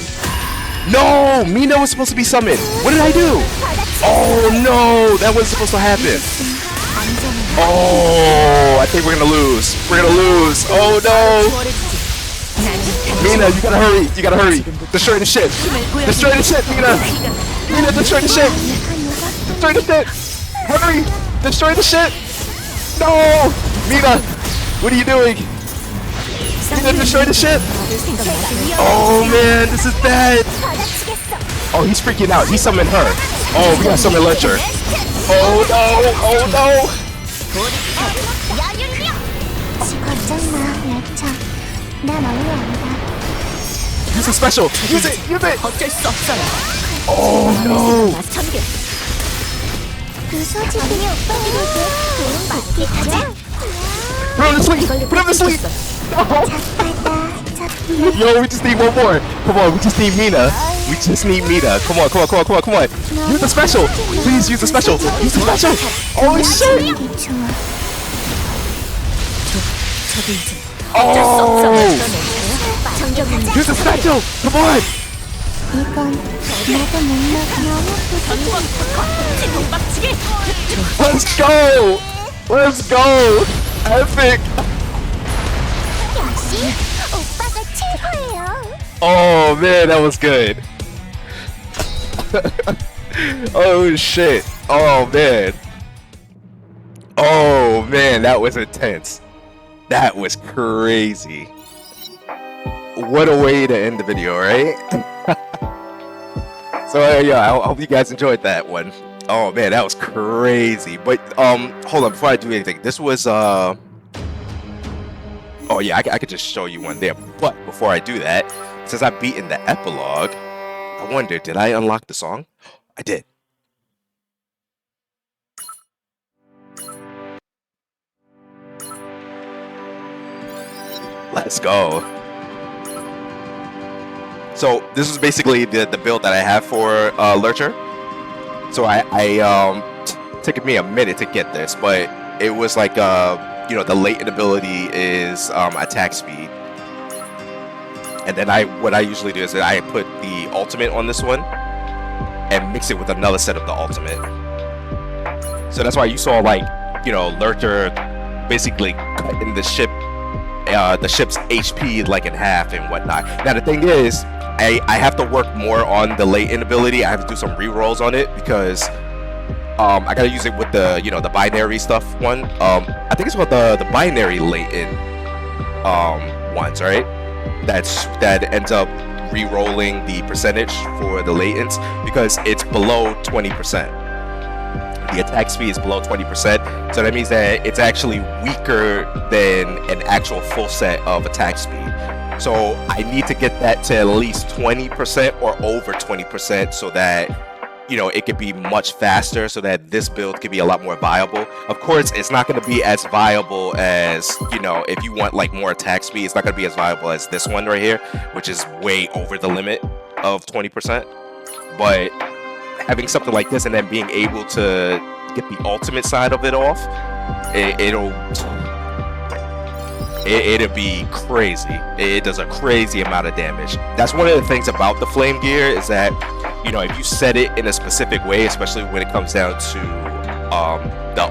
No, Mina was supposed to be summoned. What did I do? Oh no, that wasn't supposed to happen. Oh, I think we're gonna lose. We're gonna lose. Oh no. Mina, you gotta hurry. You gotta hurry. Destroy the ship. Destroy the ship, Mina. Mina, destroy the ship. Destroy the ship. Hurry. Destroy the ship. No. Mina, what are you doing? Mina, destroy the ship. Oh man, this is bad. Oh, he's freaking out. He summoned her. Oh, we gotta summon Ledger. Oh no. Oh no. 걱정 마, 렉처. 난 원래 안다. Use a special. Use it. Use it. 어쩔 수 없어요. Oh no. 그 소식이 오빠들에게 도움 받기 가자. Put him to sleep. Put him to sleep. Yo, we just need one more. Come on, we just need Mina. We just need Mina. Come on, come on, come on, come on, come on. Use the special. Please use the special. Use the special. Oh shit. Oh. Use the special. Come on. 이건 나도 못나 너무 부족해. Let's go! Let's go! Epic! 역시 오빠가 최고예요. Oh man, that was good. Oh shit. Oh man. Oh man, that was intense. That was crazy. What a way to end the video, right? So yeah, I hope you guys enjoyed that one. Oh man, that was crazy. But hold on, before I do anything, this was oh yeah, I could just show you one there. But before I do that, since I've beaten the epilogue, I wonder, did I unlock the song? I did. Let's go. So this is basically the build that I have for Lurcher. So taken me a minute to get this, but it was like you know, the latent ability is attack speed, and then what I usually do is that I put the ultimate on this one and mix it with another set of the ultimate. So that's why you saw, like, you know, Lurcher basically cutting the ship's HP like in half and whatnot. Now the thing is, I have to work more on the latent ability. I have to do some re-rolls on it because I gotta use it with the, you know, the binary stuff one. I think it's called the binary latent ones, right? That ends up re-rolling the percentage for the latents because it's below 20%. The attack speed is below 20%, so that means that it's actually weaker than an actual full set of attack speed. So I need to get that to at least 20% or over 20% so that, you know, it could be much faster, so that this build could be a lot more viable. Of course, it's not going to be as viable as, you know, if you want like more attack speed, it's not going to be as viable as this one right here, which is way over the limit of 20%. But having something like this and then being able to get the ultimate side of it off, it'll be crazy. It does a crazy amount of damage. That's one of the things about the flame gear, is that, you know, if you set it in a specific way, especially when it comes down to the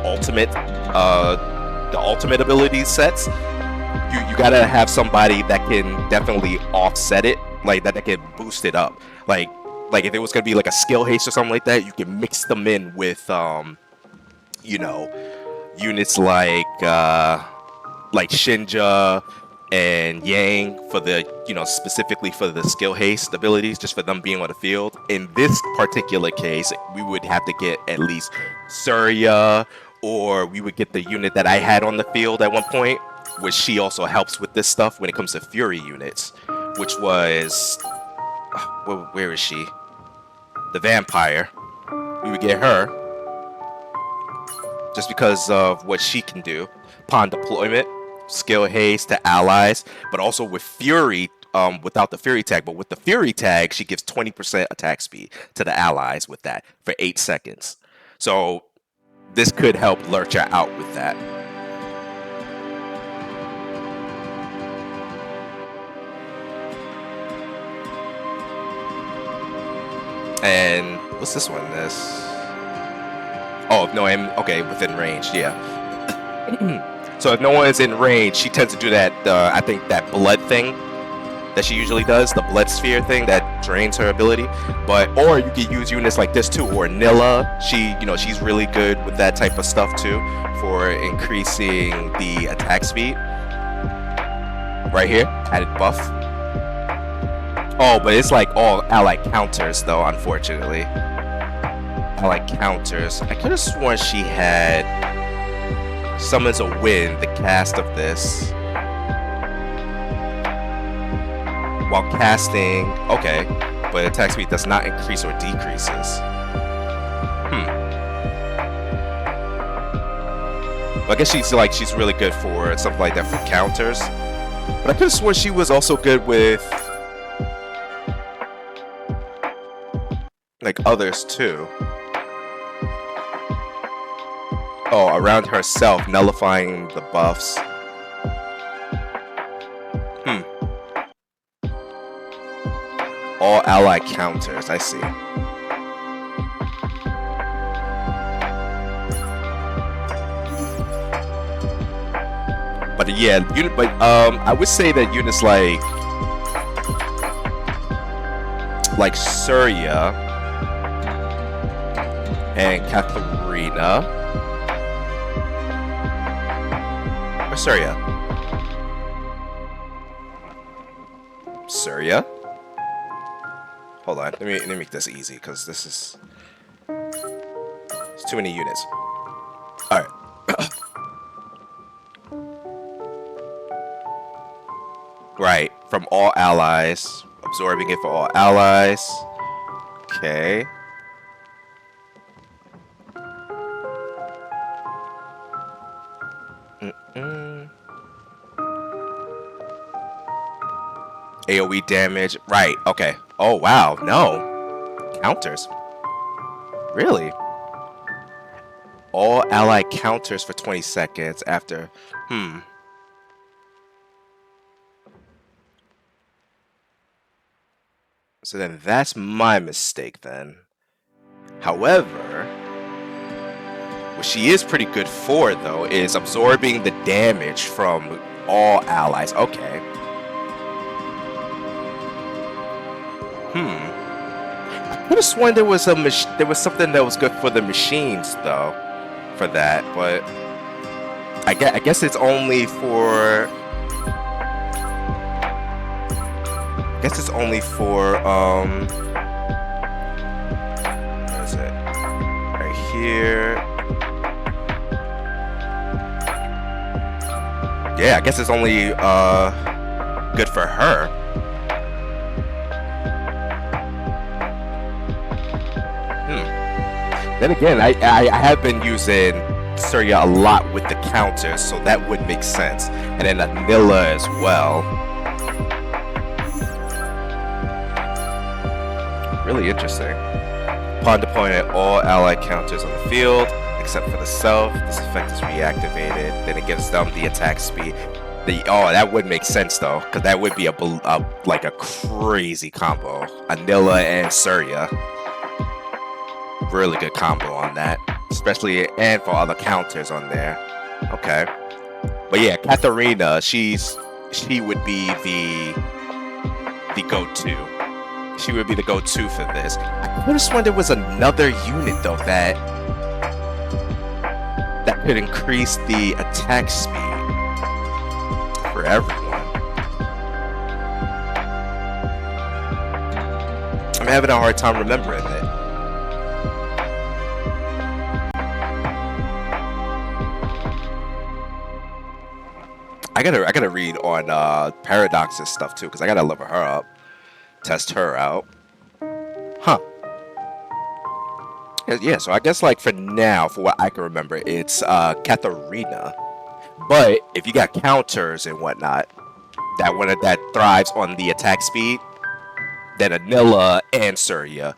ultimate ability sets, you gotta have somebody that can definitely offset it, like that can boost it up. Like if it was gonna be like a skill haste or something like that, you can mix them in with you know, units like Shinja and Yang for the, you know, specifically for the skill haste abilities, just for them being on the field. In this particular case, we would have to get at least Surya, or we would get the unit that I had on the field at one point, which she also helps with this stuff when it comes to Fury units, which was, where is she? The vampire. We would get her just because of what she can do upon deployment, skill haste to allies, but also with Fury, without the Fury tag, but with the Fury tag, she gives 20% attack speed to the allies with that for 8 seconds. So this could help Lurcher out with that. And what's this one? Oh no, I'm okay within range. Yeah. So if no one is in range, she tends to do that. I think that blood thing that she usually does, the blood sphere thing that drains her ability. Or you could use units like this too, or Nilla. She's really good with that type of stuff too, for increasing the attack speed. Right here, added buff. Oh, but it's like all allied counters though, unfortunately. Allied counters. I could have sworn she had summons a wind, the cast of this. While casting, okay, but attack speed does not increase or decreases. Well, I guess she's really good for something like that for counters. But I could have sworn she was also good with like others too. Oh, around herself, nullifying the buffs. all ally counters. I see. But yeah, I would say that units like Surya and Katharina. Or Surya. Surya. Hold on, let me make this easy because this is it's too many units. All right. Right, from all allies, absorbing it for all allies. Okay. AoE damage. Right, okay. Oh, wow. No. Counters. Really? All ally counters for 20 seconds after... So then that's my mistake then. However, what she is pretty good for, though, is absorbing the damage from all allies. Okay. I could have sworn there was something that was good for the machines, though, for that. But I guess it's only for. I guess it's only for where is it? Right here. Yeah, I guess it's only good for her. Then again, I have been using Surya a lot with the counters, so that would make sense. And then Anila as well. Really interesting. Upon deploying all allied counters on the field, except for the self, this effect is reactivated. Then it gives them the attack speed. That would make sense though, because that would be like a crazy combo. Anila and Surya. Really good combo on that, especially and for all the counters on there. Okay, but yeah, Katharina, she would be the go-to. She would be the go-to for this. I could have sworn there was another unit though that could increase the attack speed for everyone. I'm having a hard time remembering it. I gotta read on Paradox's stuff too, because I gotta level her up, test her out. Huh. Yeah, so I guess like for now, for what I can remember, it's Katharina. But if you got counters and whatnot, that thrives on the attack speed, then Anila and Surya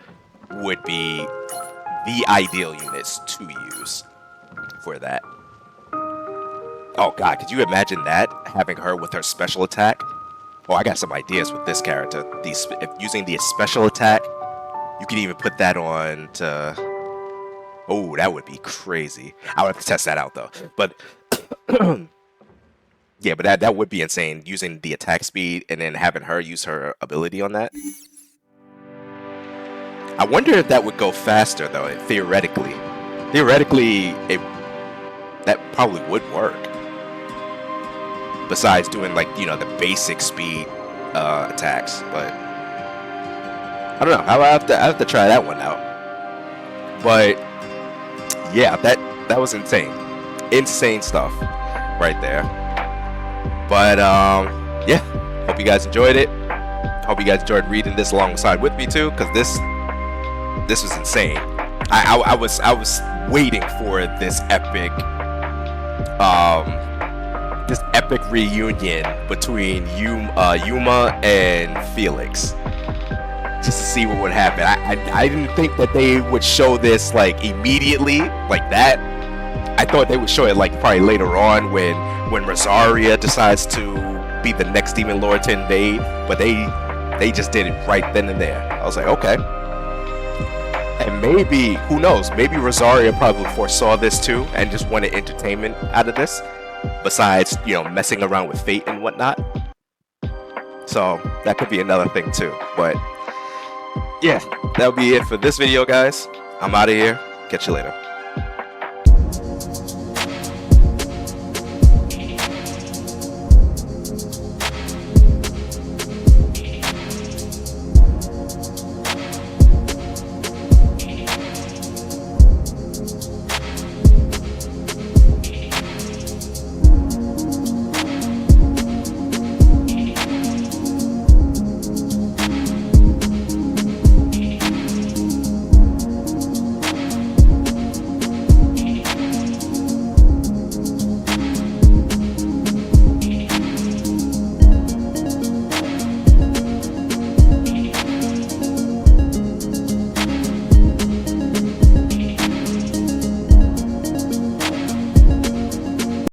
would be the ideal units to use for that. Oh god, could you imagine that? Having her with her special attack? Oh, I got some ideas with this character. If using the special attack, you could even put that on to... Oh, that would be crazy. I would have to test that out though. But yeah, but that would be insane, using the attack speed and then having her use her ability on that. I wonder if that would go faster though, theoretically. Theoretically, that probably would work. Besides doing like, you know, the basic speed attacks, but I don't know. I have to try that one out. But yeah, that was insane stuff right there. But yeah, hope you guys enjoyed it. Hope you guys enjoyed reading this alongside with me too, because this was insane. I was waiting for this epic reunion between Yuma and Felix, just to see what would happen. I didn't think that they would show this like immediately like that. I thought they would show it like probably later on when Rosaria decides to be the next Demon Lord to invade, but they They just did it right then and there. I was like, okay. And maybe, who knows, maybe Rosaria probably foresaw this too and just wanted entertainment out of this, besides, you know, messing around with fate and whatnot. So that could be another thing too. But yeah, that'll be it for this video, guys. I'm out of here. Catch you later.